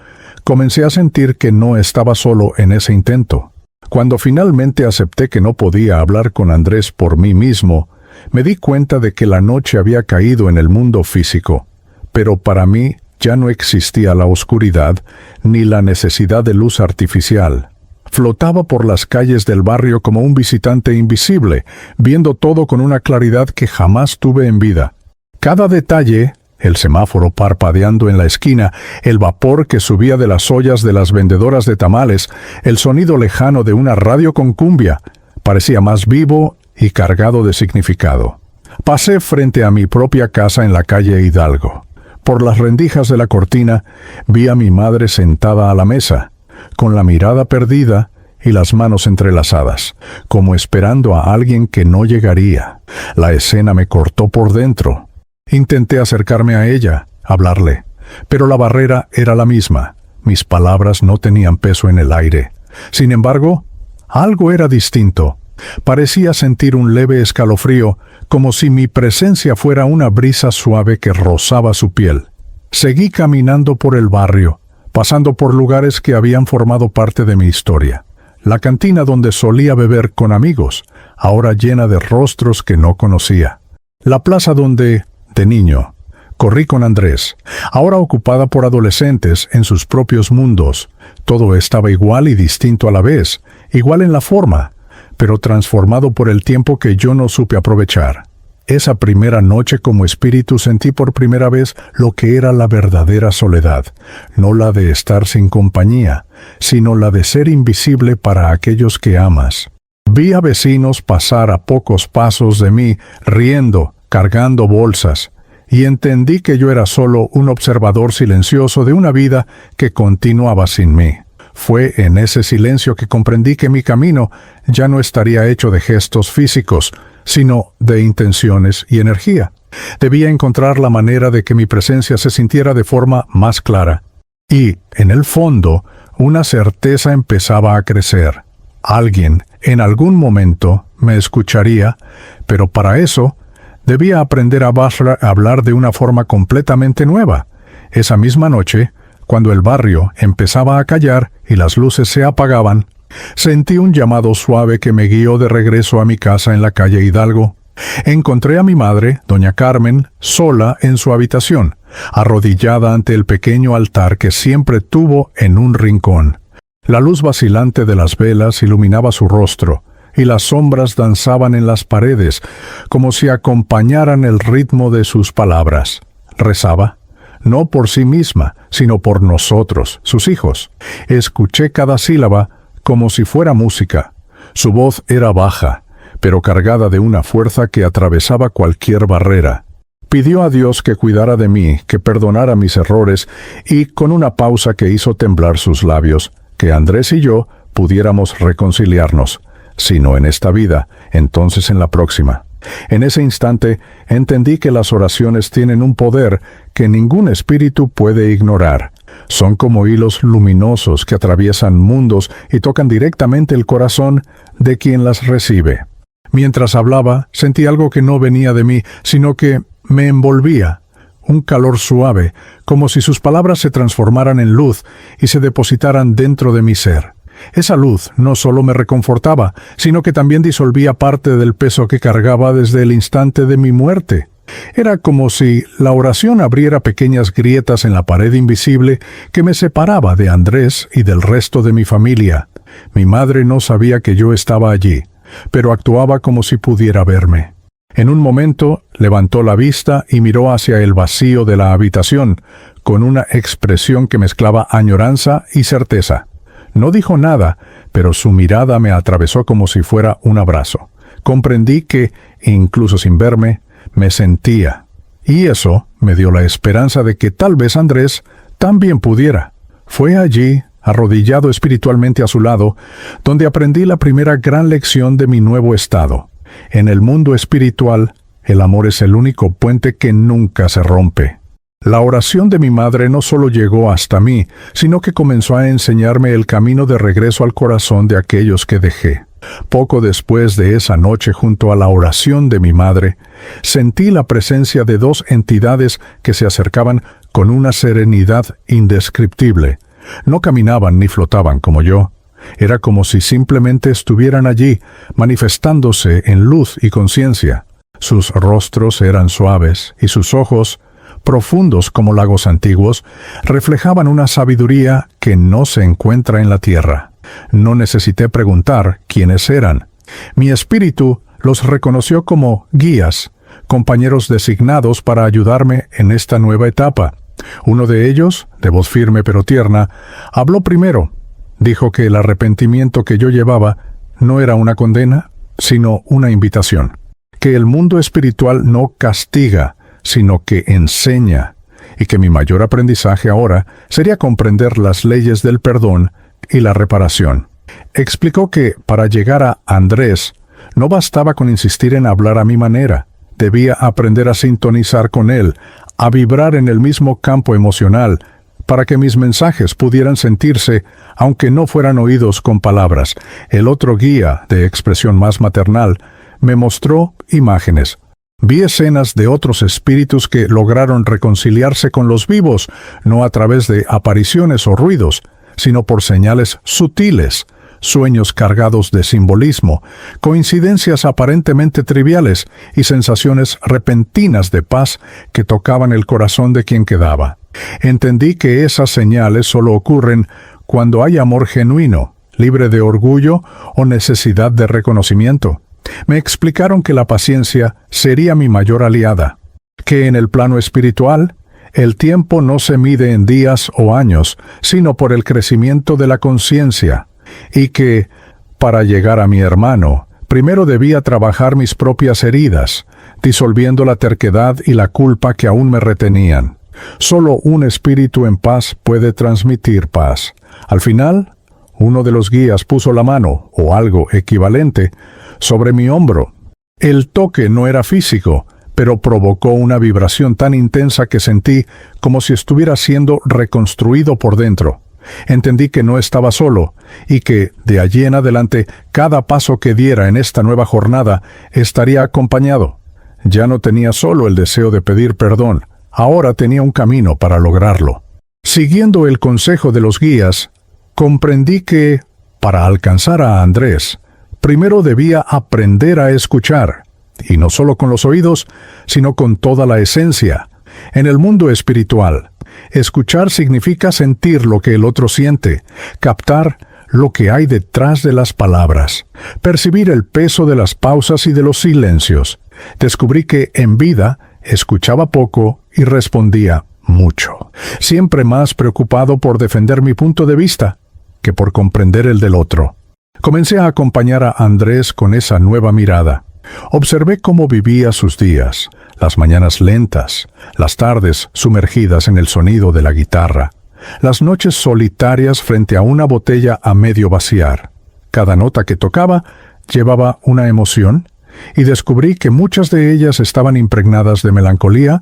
comencé a sentir que no estaba solo en ese intento. Cuando finalmente acepté que no podía hablar con Andrés por mí mismo, me di cuenta de que la noche había caído en el mundo físico, pero para mí ya no existía la oscuridad ni la necesidad de luz artificial. Flotaba por las calles del barrio como un visitante invisible, viendo todo con una claridad que jamás tuve en vida. Cada detalle, el semáforo parpadeando en la esquina, el vapor que subía de las ollas de las vendedoras de tamales, el sonido lejano de una radio con cumbia, parecía más vivo y cargado de significado. Pasé frente a mi propia casa en la calle Hidalgo. Por las rendijas de la cortina vi a mi madre sentada a la mesa, con la mirada perdida y las manos entrelazadas, como esperando a alguien que no llegaría. La escena me cortó por dentro. Intenté acercarme a ella, hablarle, pero la barrera era la misma. Mis palabras no tenían peso en el aire. Sin embargo, algo era distinto. Parecía sentir un leve escalofrío, como si mi presencia fuera una brisa suave que rozaba su piel. Seguí caminando por el barrio, pasando por lugares que habían formado parte de mi historia. La cantina donde solía beber con amigos, ahora llena de rostros que no conocía. La plaza donde, de niño, corrí con Andrés, ahora ocupada por adolescentes en sus propios mundos. Todo estaba igual y distinto a la vez, igual en la forma, pero transformado por el tiempo que yo no supe aprovechar. Esa primera noche como espíritu sentí por primera vez lo que era la verdadera soledad, no la de estar sin compañía, sino la de ser invisible para aquellos que amas. Vi a vecinos pasar a pocos pasos de mí, riendo, cargando bolsas, y entendí que yo era solo un observador silencioso de una vida que continuaba sin mí. Fue en ese silencio que comprendí que mi camino ya no estaría hecho de gestos físicos, sino de intenciones y energía. Debía encontrar la manera de que mi presencia se sintiera de forma más clara. Y, en el fondo, una certeza empezaba a crecer. Alguien, en algún momento, me escucharía, pero para eso, debía aprender a hablar de una forma completamente nueva. Esa misma noche, cuando el barrio empezaba a callar y las luces se apagaban, sentí un llamado suave que me guió de regreso a mi casa en la calle Hidalgo. Encontré a mi madre, doña Carmen, sola en su habitación, arrodillada ante el pequeño altar que siempre tuvo en un rincón. La luz vacilante de las velas iluminaba su rostro, y las sombras danzaban en las paredes, como si acompañaran el ritmo de sus palabras. Rezaba, no por sí misma, sino por nosotros, sus hijos. Escuché cada sílaba como si fuera música. Su voz era baja, pero cargada de una fuerza que atravesaba cualquier barrera. Pidió a Dios que cuidara de mí, que perdonara mis errores, y con una pausa que hizo temblar sus labios, que Andrés y yo pudiéramos reconciliarnos. Si no en esta vida, entonces en la próxima. En ese instante entendí que las oraciones tienen un poder que ningún espíritu puede ignorar. Son como hilos luminosos que atraviesan mundos y tocan directamente el corazón de quien las recibe. Mientras hablaba, sentí algo que no venía de mí, sino que me envolvía. Un calor suave, como si sus palabras se transformaran en luz y se depositaran dentro de mi ser. Esa luz no solo me reconfortaba, sino que también disolvía parte del peso que cargaba desde el instante de mi muerte. Era como si la oración abriera pequeñas grietas en la pared invisible que me separaba de Andrés y del resto de mi familia. Mi madre no sabía que yo estaba allí, pero actuaba como si pudiera verme. En un momento levantó la vista y miró hacia el vacío de la habitación, con una expresión que mezclaba añoranza y certeza. No dijo nada, pero su mirada me atravesó como si fuera un abrazo. Comprendí que, incluso sin verme, me sentía. Y eso me dio la esperanza de que tal vez Andrés también pudiera. Fue allí, arrodillado espiritualmente a su lado, donde aprendí la primera gran lección de mi nuevo estado. En el mundo espiritual, el amor es el único puente que nunca se rompe. La oración de mi madre no solo llegó hasta mí, sino que comenzó a enseñarme el camino de regreso al corazón de aquellos que dejé. Poco después de esa noche junto a la oración de mi madre, sentí la presencia de dos entidades que se acercaban con una serenidad indescriptible. No caminaban ni flotaban como yo. Era como si simplemente estuvieran allí, manifestándose en luz y conciencia. Sus rostros eran suaves y sus ojos, profundos como lagos antiguos, reflejaban una sabiduría que no se encuentra en la tierra. No necesité preguntar quiénes eran. Mi espíritu los reconoció como guías, compañeros designados para ayudarme en esta nueva etapa. Uno de ellos, de voz firme pero tierna, habló primero. Dijo que el arrepentimiento que yo llevaba no era una condena, sino una invitación. Que el mundo espiritual no castiga, sino que enseña, y que mi mayor aprendizaje ahora sería comprender las leyes del perdón y la reparación. Explicó que para llegar a Andrés, no bastaba con insistir en hablar a mi manera. Debía aprender a sintonizar con él, a vibrar en el mismo campo emocional, para que mis mensajes pudieran sentirse, aunque no fueran oídos con palabras. El otro guía, de expresión más maternal, me mostró imágenes. Vi escenas de otros espíritus que lograron reconciliarse con los vivos, no a través de apariciones o ruidos, sino por señales sutiles, sueños cargados de simbolismo, coincidencias aparentemente triviales y sensaciones repentinas de paz que tocaban el corazón de quien quedaba. Entendí que esas señales solo ocurren cuando hay amor genuino, libre de orgullo o necesidad de reconocimiento. Me explicaron que la paciencia sería mi mayor aliada, que en el plano espiritual, el tiempo no se mide en días o años, sino por el crecimiento de la conciencia, y que, para llegar a mi hermano, primero debía trabajar mis propias heridas, disolviendo la terquedad y la culpa que aún me retenían. Solo un espíritu en paz puede transmitir paz. Al final, uno de los guías puso la mano, o algo equivalente, sobre mi hombro. El toque no era físico, pero provocó una vibración tan intensa que sentí como si estuviera siendo reconstruido por dentro. Entendí que no estaba solo, y que, de allí en adelante, cada paso que diera en esta nueva jornada estaría acompañado. Ya no tenía solo el deseo de pedir perdón, ahora tenía un camino para lograrlo. Siguiendo el consejo de los guías, comprendí que, para alcanzar a Andrés, primero debía aprender a escuchar, y no solo con los oídos, sino con toda la esencia. En el mundo espiritual, escuchar significa sentir lo que el otro siente, captar lo que hay detrás de las palabras, percibir el peso de las pausas y de los silencios. Descubrí que en vida escuchaba poco y respondía mucho, siempre más preocupado por defender mi punto de vista que por comprender el del otro. Comencé a acompañar a Andrés con esa nueva mirada. Observé cómo vivía sus días, las mañanas lentas, las tardes sumergidas en el sonido de la guitarra, las noches solitarias frente a una botella a medio vaciar. Cada nota que tocaba llevaba una emoción, y descubrí que muchas de ellas estaban impregnadas de melancolía,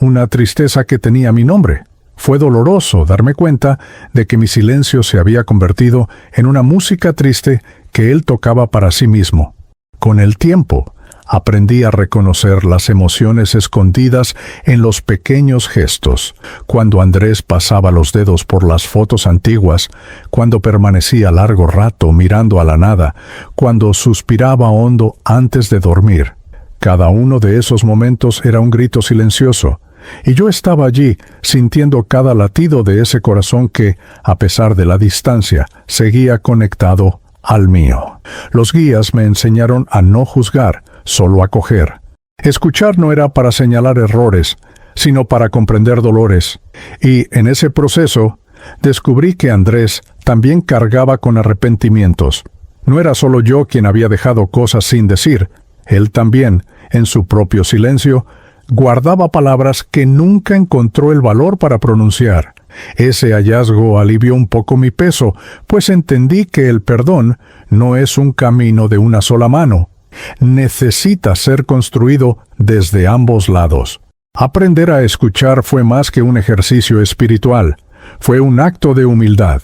una tristeza que tenía mi nombre. Fue doloroso darme cuenta de que mi silencio se había convertido en una música triste que él tocaba para sí mismo. Con el tiempo, aprendí a reconocer las emociones escondidas en los pequeños gestos, cuando Andrés pasaba los dedos por las fotos antiguas, cuando permanecía largo rato mirando a la nada, cuando suspiraba hondo antes de dormir. Cada uno de esos momentos era un grito silencioso, y yo estaba allí, sintiendo cada latido de ese corazón que, a pesar de la distancia, seguía conectado al mío. Los guías me enseñaron a no juzgar, solo acoger. Escuchar no era para señalar errores, sino para comprender dolores. Y en ese proceso, descubrí que Andrés también cargaba con arrepentimientos. No era solo yo quien había dejado cosas sin decir. Él también, en su propio silencio, guardaba palabras que nunca encontró el valor para pronunciar. Ese hallazgo alivió un poco mi peso, pues entendí que el perdón no es un camino de una sola mano. Necesita ser construido desde ambos lados. Aprender a escuchar fue más que un ejercicio espiritual, fue un acto de humildad.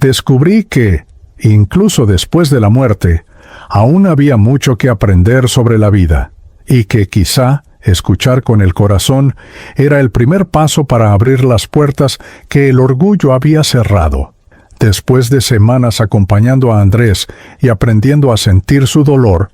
Descubrí que, incluso después de la muerte, aún había mucho que aprender sobre la vida, y que quizá escuchar con el corazón era el primer paso para abrir las puertas que el orgullo había cerrado. Después de semanas acompañando a Andrés y aprendiendo a sentir su dolor,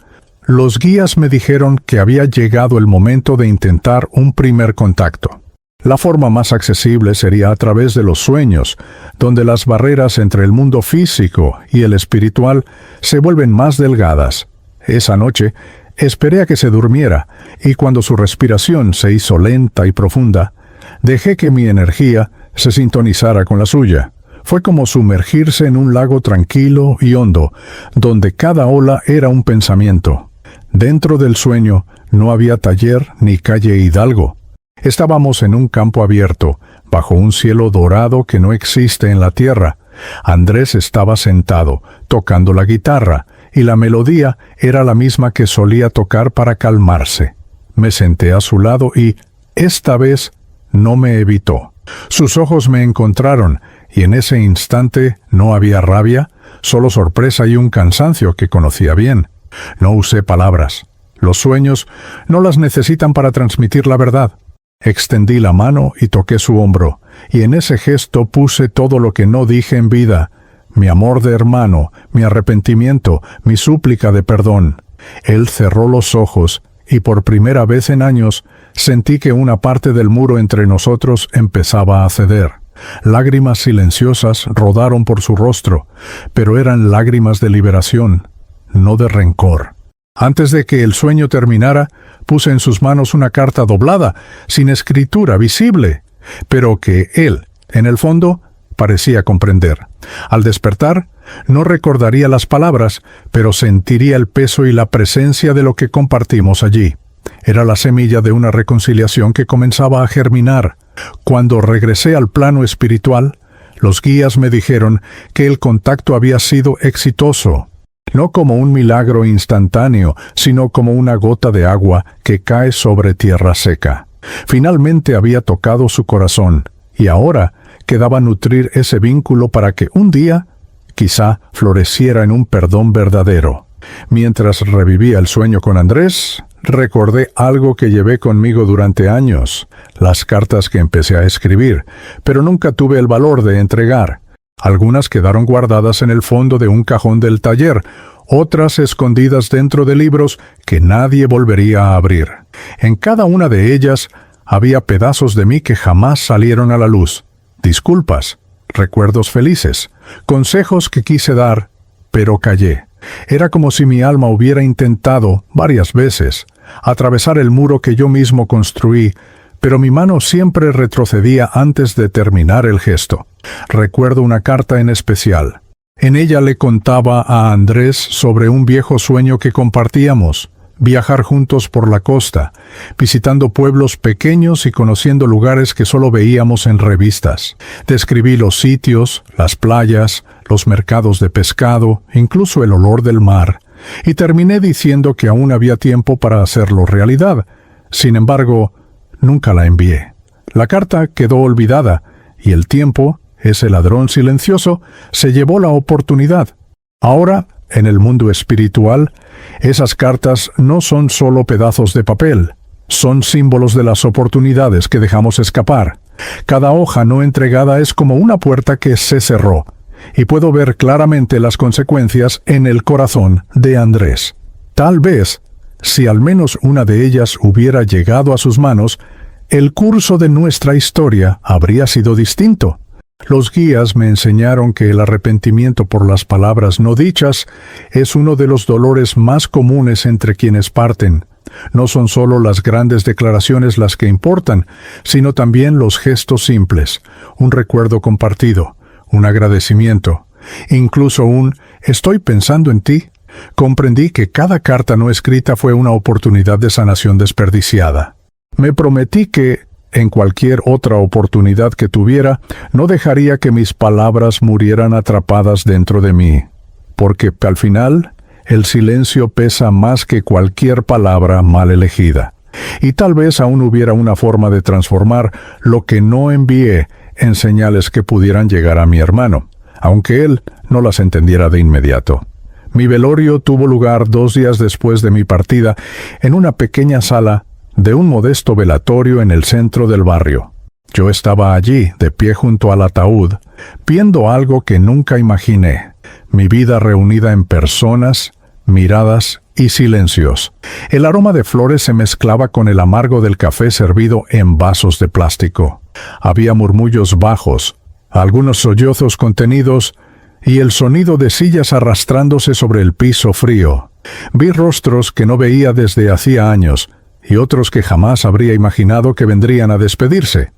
los guías me dijeron que había llegado el momento de intentar un primer contacto. La forma más accesible sería a través de los sueños, donde las barreras entre el mundo físico y el espiritual se vuelven más delgadas. Esa noche, esperé a que se durmiera, y cuando su respiración se hizo lenta y profunda, dejé que mi energía se sintonizara con la suya. Fue como sumergirse en un lago tranquilo y hondo, donde cada ola era un pensamiento. Dentro del sueño no había taller ni calle Hidalgo. Estábamos en un campo abierto, bajo un cielo dorado que no existe en la tierra. Andrés estaba sentado, tocando la guitarra, y la melodía era la misma que solía tocar para calmarse. Me senté a su lado y, esta vez, no me evitó. Sus ojos me encontraron, y en ese instante no había rabia, solo sorpresa y un cansancio que conocía bien. No usé palabras. Los sueños no las necesitan para transmitir la verdad. Extendí la mano y toqué su hombro, y en ese gesto puse todo lo que no dije en vida: mi amor de hermano, mi arrepentimiento, mi súplica de perdón. Él cerró los ojos, y por primera vez en años sentí que una parte del muro entre nosotros empezaba a ceder. Lágrimas silenciosas rodaron por su rostro, pero eran lágrimas de liberación, no de rencor. Antes de que el sueño terminara, puse en sus manos una carta doblada, sin escritura visible, pero que él, en el fondo, parecía comprender. Al despertar, no recordaría las palabras, pero sentiría el peso y la presencia de lo que compartimos allí. Era la semilla de una reconciliación que comenzaba a germinar. Cuando regresé al plano espiritual, los guías me dijeron que el contacto había sido exitoso. No como un milagro instantáneo, sino como una gota de agua que cae sobre tierra seca. Finalmente había tocado su corazón, y ahora quedaba nutrir ese vínculo para que un día, quizá, floreciera en un perdón verdadero. Mientras revivía el sueño con Andrés, recordé algo que llevé conmigo durante años, las cartas que empecé a escribir, pero nunca tuve el valor de entregar. Algunas quedaron guardadas en el fondo de un cajón del taller, otras escondidas dentro de libros que nadie volvería a abrir. En cada una de ellas había pedazos de mí que jamás salieron a la luz. Disculpas, recuerdos felices, consejos que quise dar, pero callé. Era como si mi alma hubiera intentado, varias veces, atravesar el muro que yo mismo construí, pero mi mano siempre retrocedía antes de terminar el gesto. Recuerdo una carta en especial. En ella le contaba a Andrés sobre un viejo sueño que compartíamos: viajar juntos por la costa, visitando pueblos pequeños y conociendo lugares que solo veíamos en revistas. Describí los sitios, las playas, los mercados de pescado, incluso el olor del mar, y terminé diciendo que aún había tiempo para hacerlo realidad. Sin embargo, nunca la envié. La carta quedó olvidada, y el tiempo, ese ladrón silencioso, se llevó la oportunidad. Ahora, en el mundo espiritual, esas cartas no son solo pedazos de papel, son símbolos de las oportunidades que dejamos escapar. Cada hoja no entregada es como una puerta que se cerró, y puedo ver claramente las consecuencias en el corazón de Andrés. Tal vez, si al menos una de ellas hubiera llegado a sus manos, el curso de nuestra historia habría sido distinto. Los guías me enseñaron que el arrepentimiento por las palabras no dichas es uno de los dolores más comunes entre quienes parten. No son solo las grandes declaraciones las que importan, sino también los gestos simples, un recuerdo compartido, un agradecimiento, incluso un «estoy pensando en ti». Comprendí que cada carta no escrita fue una oportunidad de sanación desperdiciada. Me prometí que, en cualquier otra oportunidad que tuviera, no dejaría que mis palabras murieran atrapadas dentro de mí, porque al final el silencio pesa más que cualquier palabra mal elegida. Y tal vez aún hubiera una forma de transformar lo que no envié en señales que pudieran llegar a mi hermano, aunque él no las entendiera de inmediato. Mi velorio tuvo lugar 2 días después de mi partida en una pequeña sala de un modesto velatorio en el centro del barrio. Yo estaba allí, de pie junto al ataúd, viendo algo que nunca imaginé: mi vida reunida en personas, miradas y silencios. El aroma de flores se mezclaba con el amargo del café servido en vasos de plástico. Había murmullos bajos, algunos sollozos contenidos y el sonido de sillas arrastrándose sobre el piso frío. Vi rostros que no veía desde hacía años, y otros que jamás habría imaginado que vendrían a despedirse.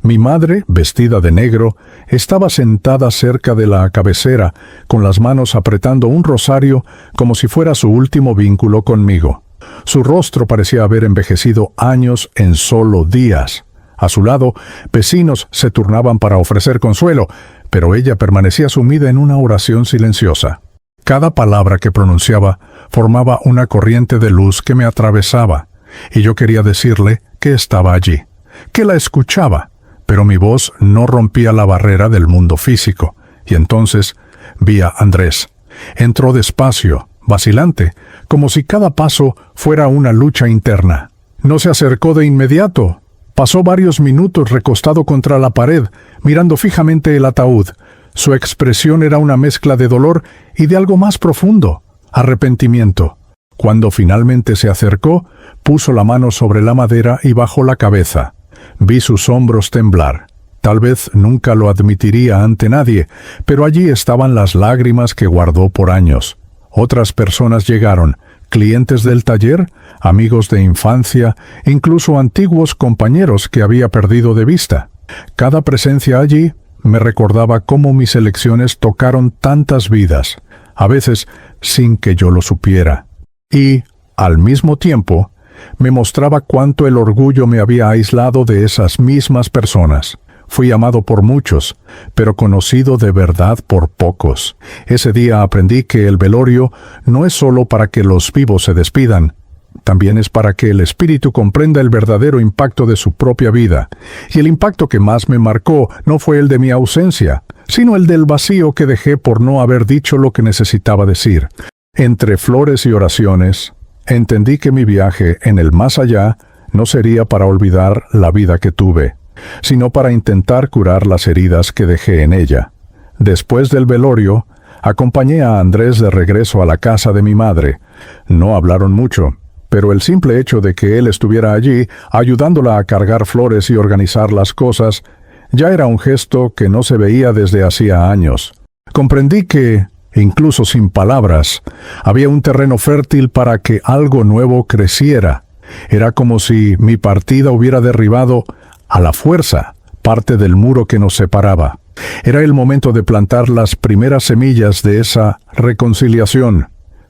Mi madre, vestida de negro, estaba sentada cerca de la cabecera, con las manos apretando un rosario como si fuera su último vínculo conmigo. Su rostro parecía haber envejecido años en solo días. A su lado, vecinos se turnaban para ofrecer consuelo, pero ella permanecía sumida en una oración silenciosa. Cada palabra que pronunciaba formaba una corriente de luz que me atravesaba, y yo quería decirle que estaba allí, que la escuchaba, pero mi voz no rompía la barrera del mundo físico. Y entonces vi a Andrés. Entró despacio, vacilante, como si cada paso fuera una lucha interna. No se acercó de inmediato. Pasó varios minutos recostado contra la pared, mirando fijamente el ataúd. Su expresión era una mezcla de dolor y de algo más profundo, arrepentimiento. Cuando finalmente se acercó, puso la mano sobre la madera y bajó la cabeza. Vi sus hombros temblar. Tal vez nunca lo admitiría ante nadie, pero allí estaban las lágrimas que guardó por años. Otras personas llegaron, clientes del taller, amigos de infancia, incluso antiguos compañeros que había perdido de vista. Cada presencia allí me recordaba cómo mis elecciones tocaron tantas vidas, a veces sin que yo lo supiera. Y, al mismo tiempo, me mostraba cuánto el orgullo me había aislado de esas mismas personas. Fui amado por muchos, pero conocido de verdad por pocos. Ese día aprendí que el velorio no es solo para que los vivos se despidan, también es para que el espíritu comprenda el verdadero impacto de su propia vida. Y el impacto que más me marcó no fue el de mi ausencia, sino el del vacío que dejé por no haber dicho lo que necesitaba decir. Entre flores y oraciones, entendí que mi viaje en el más allá no sería para olvidar la vida que tuve, sino para intentar curar las heridas que dejé en ella. Después del velorio, acompañé a Andrés de regreso a la casa de mi madre. No hablaron mucho, pero el simple hecho de que él estuviera allí, ayudándola a cargar flores y organizar las cosas, ya era un gesto que no se veía desde hacía años. Comprendí que, incluso sin palabras, había un terreno fértil para que algo nuevo creciera. Era como si mi partida hubiera derribado a la fuerza parte del muro que nos separaba. Era el momento de plantar las primeras semillas de esa reconciliación.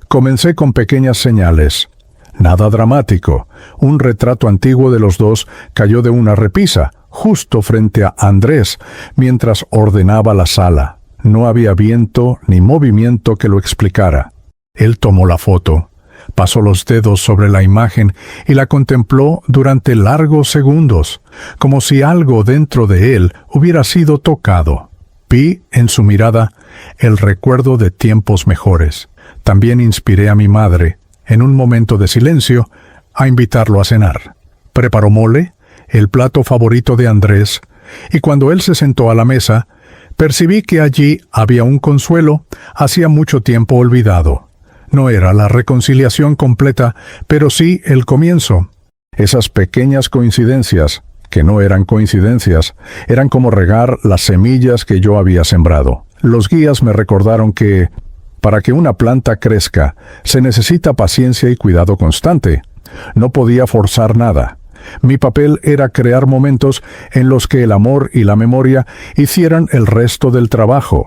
Comencé con pequeñas señales. Nada dramático. Un retrato antiguo de los dos cayó de una repisa, justo frente a Andrés, mientras ordenaba la sala. No había viento ni movimiento que lo explicara. Él tomó la foto, pasó los dedos sobre la imagen y la contempló durante largos segundos, como si algo dentro de él hubiera sido tocado. Vi en su mirada el recuerdo de tiempos mejores. También inspiré a mi madre, en un momento de silencio, a invitarlo a cenar. Preparó mole, el plato favorito de Andrés, y cuando él se sentó a la mesa, percibí que allí había un consuelo hacía mucho tiempo olvidado. No era la reconciliación completa, pero sí el comienzo. Esas pequeñas coincidencias, que no eran coincidencias, eran como regar las semillas que yo había sembrado. Los guías me recordaron que, para que una planta crezca, se necesita paciencia y cuidado constante. No podía forzar nada. Mi papel era crear momentos en los que el amor y la memoria hicieran el resto del trabajo.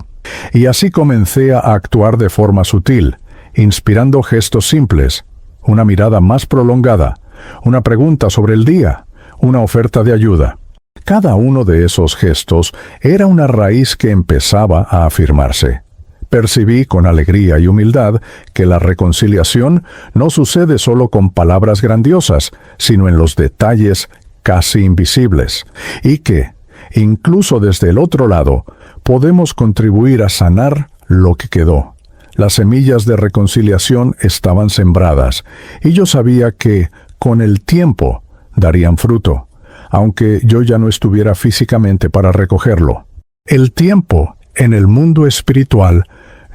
Y así comencé a actuar de forma sutil, inspirando gestos simples, una mirada más prolongada, una pregunta sobre el día, una oferta de ayuda. Cada uno de esos gestos era una raíz que empezaba a afirmarse. Percibí con alegría y humildad que la reconciliación no sucede solo con palabras grandiosas, sino en los detalles casi invisibles, y que, incluso desde el otro lado, podemos contribuir a sanar lo que quedó. Las semillas de reconciliación estaban sembradas, y yo sabía que, con el tiempo, darían fruto, aunque yo ya no estuviera físicamente para recogerlo. El tiempo, en el mundo espiritual,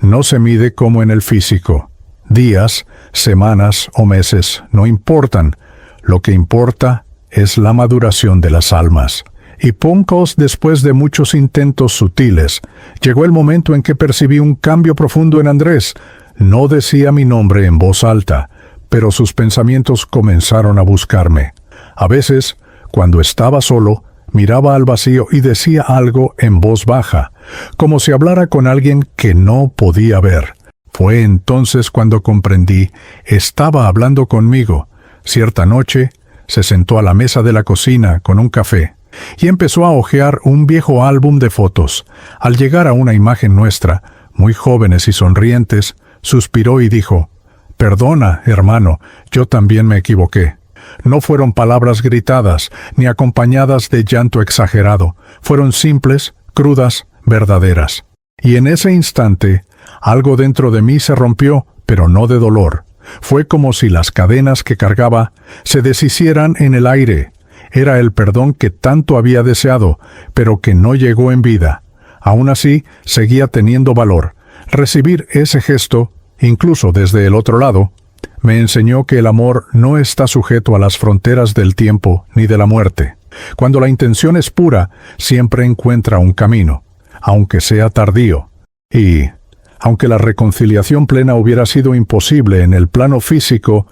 no se mide como en el físico. Días, semanas o meses no importan. Lo que importa es la maduración de las almas. Y pocos después de muchos intentos sutiles, llegó el momento en que percibí un cambio profundo en Andrés. No decía mi nombre en voz alta, pero sus pensamientos comenzaron a buscarme. A veces, cuando estaba solo, miraba al vacío y decía algo en voz baja, como si hablara con alguien que no podía ver. Fue entonces cuando comprendí, estaba hablando conmigo. Cierta noche, se sentó a la mesa de la cocina con un café. y empezó a hojear un viejo álbum de fotos. Al llegar a una imagen nuestra, muy jóvenes y sonrientes, suspiró y dijo: «Perdona, hermano, yo también me equivoqué». No fueron palabras gritadas, ni acompañadas de llanto exagerado. Fueron simples, crudas, verdaderas. Y en ese instante, algo dentro de mí se rompió, pero no de dolor. Fue como si las cadenas que cargaba se deshicieran en el aire. Era el perdón que tanto había deseado, pero que no llegó en vida. Aún así, seguía teniendo valor. Recibir ese gesto, incluso desde el otro lado, me enseñó que el amor no está sujeto a las fronteras del tiempo ni de la muerte. Cuando la intención es pura, siempre encuentra un camino, aunque sea tardío. Y, aunque la reconciliación plena hubiera sido imposible en el plano físico,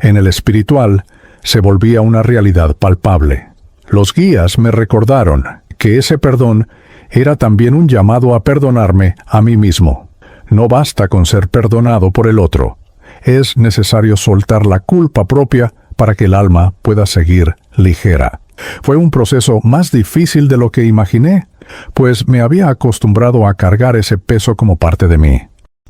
en el espiritual, se volvía una realidad palpable. Los guías me recordaron que ese perdón era también un llamado a perdonarme a mí mismo. No basta con ser perdonado por el otro. Es necesario soltar la culpa propia para que el alma pueda seguir ligera. Fue un proceso más difícil de lo que imaginé, pues me había acostumbrado a cargar ese peso como parte de mí.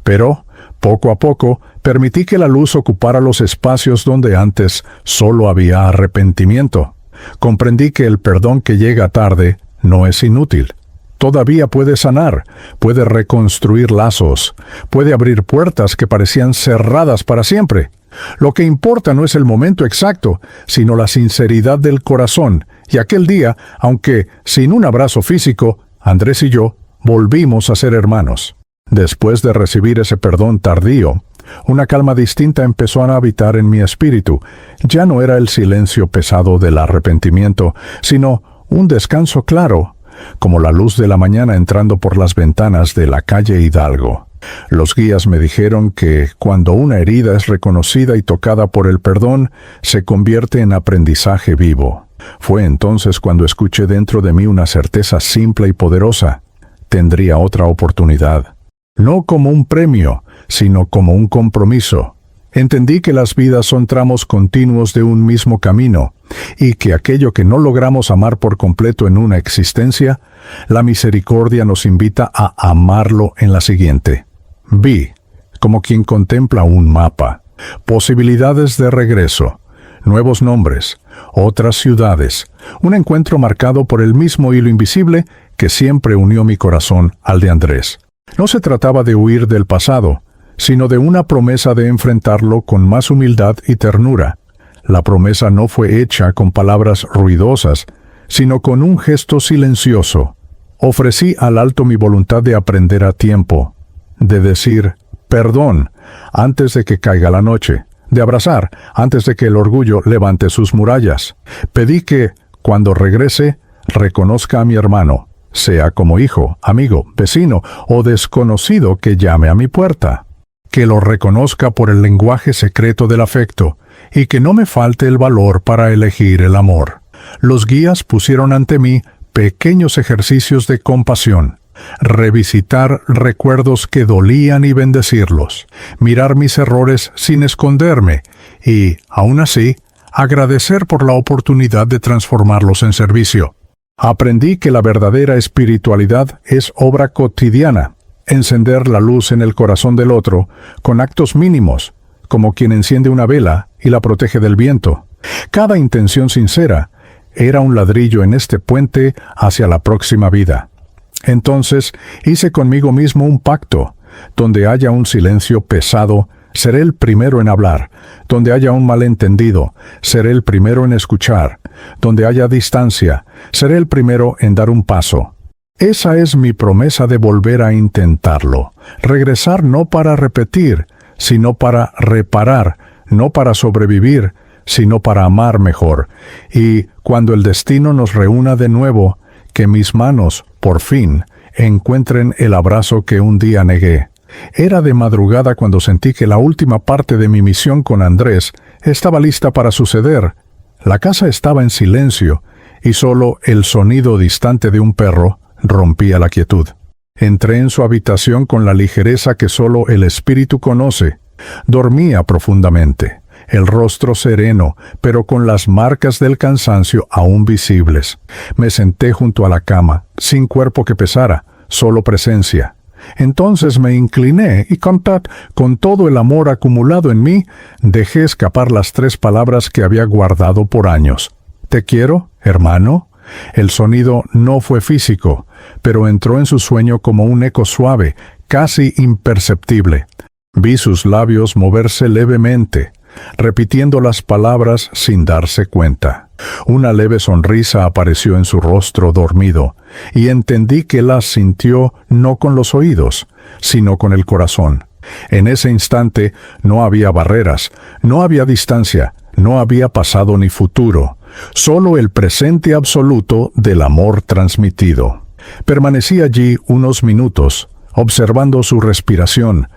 Pero, poco a poco, permití que la luz ocupara los espacios donde antes solo había arrepentimiento. Comprendí que el perdón que llega tarde no es inútil. Todavía puede sanar, puede reconstruir lazos, puede abrir puertas que parecían cerradas para siempre. Lo que importa no es el momento exacto, sino la sinceridad del corazón. Y aquel día, aunque sin un abrazo físico, Andrés y yo volvimos a ser hermanos. Después de recibir ese perdón tardío, una calma distinta empezó a habitar en mi espíritu. Ya no era el silencio pesado del arrepentimiento, sino un descanso claro, como la luz de la mañana entrando por las ventanas de la calle Hidalgo. Los guías me dijeron que cuando una herida es reconocida y tocada por el perdón, se convierte en aprendizaje vivo. Fue entonces cuando escuché dentro de mí una certeza simple y poderosa: tendría otra oportunidad. No como un premio, sino como un compromiso. Entendí que las vidas son tramos continuos de un mismo camino, y que aquello que no logramos amar por completo en una existencia, la misericordia nos invita a amarlo en la siguiente. Vi, como quien contempla un mapa, posibilidades de regreso, nuevos nombres, otras ciudades, un encuentro marcado por el mismo hilo invisible que siempre unió mi corazón al de Andrés. No se trataba de huir del pasado, sino de una promesa de enfrentarlo con más humildad y ternura. La promesa no fue hecha con palabras ruidosas, sino con un gesto silencioso. Ofrecí al alto mi voluntad de aprender a tiempo, de decir perdón antes de que caiga la noche, de abrazar antes de que el orgullo levante sus murallas. Pedí que, cuando regrese, reconozca a mi hermano, sea como hijo, amigo, vecino o desconocido que llame a mi puerta. Que lo reconozca por el lenguaje secreto del afecto, y que no me falte el valor para elegir el amor. Los guías pusieron ante mí pequeños ejercicios de compasión, revisitar recuerdos que dolían y bendecirlos, mirar mis errores sin esconderme y, aún así, agradecer por la oportunidad de transformarlos en servicio. Aprendí que la verdadera espiritualidad es obra cotidiana, encender la luz en el corazón del otro con actos mínimos, como quien enciende una vela y la protege del viento. Cada intención sincera era un ladrillo en este puente hacia la próxima vida. Entonces hice conmigo mismo un pacto: donde haya un silencio pesado, seré el primero en hablar; donde haya un malentendido, seré el primero en escuchar; donde haya distancia, seré el primero en dar un paso. Esa es mi promesa de volver a intentarlo. Regresar no para repetir, sino para reparar, no para sobrevivir, sino para amar mejor. Y cuando el destino nos reúna de nuevo, que mis manos, por fin, encuentren el abrazo que un día negué. Era de madrugada cuando sentí que la última parte de mi misión con Andrés estaba lista para suceder. La casa estaba en silencio, y solo el sonido distante de un perro rompía la quietud. Entré en su habitación con la ligereza que solo el espíritu conoce. Dormía profundamente. el rostro sereno, pero con las marcas del cansancio aún visibles. Me senté junto a la cama, sin cuerpo que pesara, solo presencia. Entonces me incliné y con todo el amor acumulado en mí, dejé escapar las 3 palabras que había guardado por años. «Te quiero, hermano». El sonido no fue físico, pero entró en su sueño como un eco suave, casi imperceptible. Vi sus labios moverse levemente, repitiendo las palabras sin darse cuenta. Una leve sonrisa apareció en su rostro dormido, y entendí que las sintió no con los oídos, sino con el corazón. En ese instante no había barreras, no había distancia, no había pasado ni futuro, solo el presente absoluto del amor transmitido. Permanecí allí unos minutos, observando su respiración,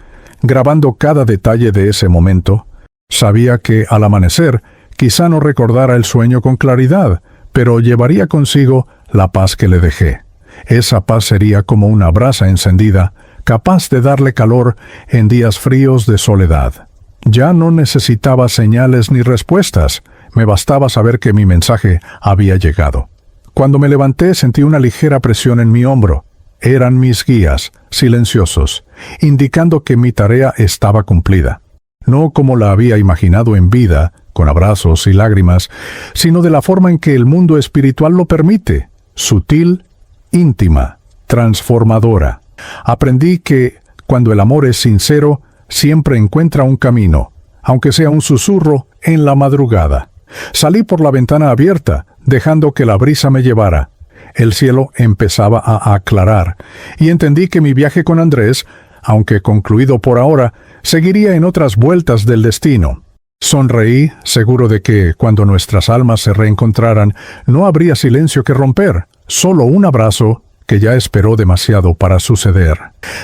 grabando cada detalle de ese momento. Sabía que, al amanecer, quizá no recordara el sueño con claridad, pero llevaría consigo la paz que le dejé. Esa paz sería como una brasa encendida, capaz de darle calor en días fríos de soledad. Ya no necesitaba señales ni respuestas, me bastaba saber que mi mensaje había llegado. Cuando me levanté sentí una ligera presión en mi hombro. Eran mis guías, silenciosos, indicando que mi tarea estaba cumplida. No como la había imaginado en vida, con abrazos y lágrimas, sino de la forma en que el mundo espiritual lo permite, sutil, íntima, transformadora. Aprendí que, cuando el amor es sincero, siempre encuentra un camino, aunque sea un susurro en la madrugada. Salí por la ventana abierta, dejando que la brisa me llevara. El cielo empezaba a aclarar, y entendí que mi viaje con Andrés, aunque concluido por ahora, seguiría en otras vueltas del destino. Sonreí, seguro de que, cuando nuestras almas se reencontraran, no habría silencio que romper, solo un abrazo que ya esperó demasiado para suceder.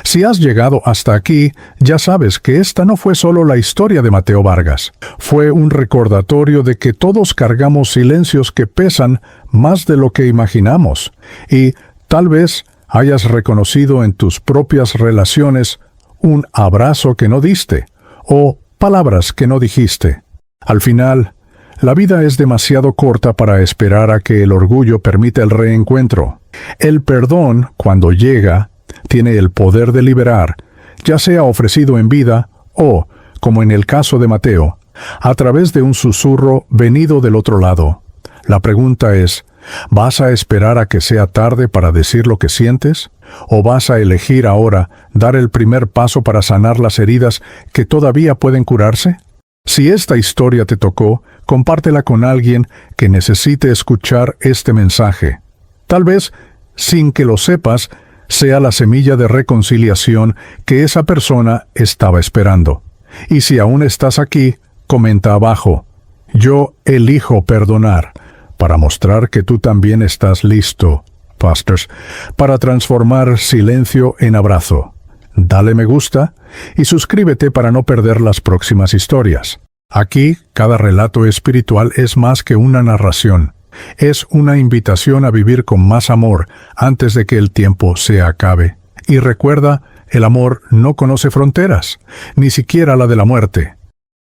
Si has llegado hasta aquí, ya sabes que esta no fue solo la historia de Mateo Vargas. Fue un recordatorio de que todos cargamos silencios que pesan más de lo que imaginamos. Y, tal vez, hayas reconocido en tus propias relaciones un abrazo que no diste, o palabras que no dijiste. Al final, la vida es demasiado corta para esperar a que el orgullo permita el reencuentro. El perdón, cuando llega, tiene el poder de liberar, ya sea ofrecido en vida o, como en el caso de Mateo, a través de un susurro venido del otro lado. La pregunta es, ¿vas a esperar a que sea tarde para decir lo que sientes? ¿O vas a elegir ahora dar el primer paso para sanar las heridas que todavía pueden curarse? Si esta historia te tocó, compártela con alguien que necesite escuchar este mensaje. Tal vez, sin que lo sepas, sea la semilla de reconciliación que esa persona estaba esperando. Y si aún estás aquí, comenta abajo, «Yo elijo perdonar», para mostrar que tú también estás listo, Pastors, para transformar silencio en abrazo. Dale me gusta y suscríbete para no perder las próximas historias. Aquí, cada relato espiritual es más que una narración. Es una invitación a vivir con más amor antes de que el tiempo se acabe. Y recuerda, el amor no conoce fronteras, ni siquiera la de la muerte.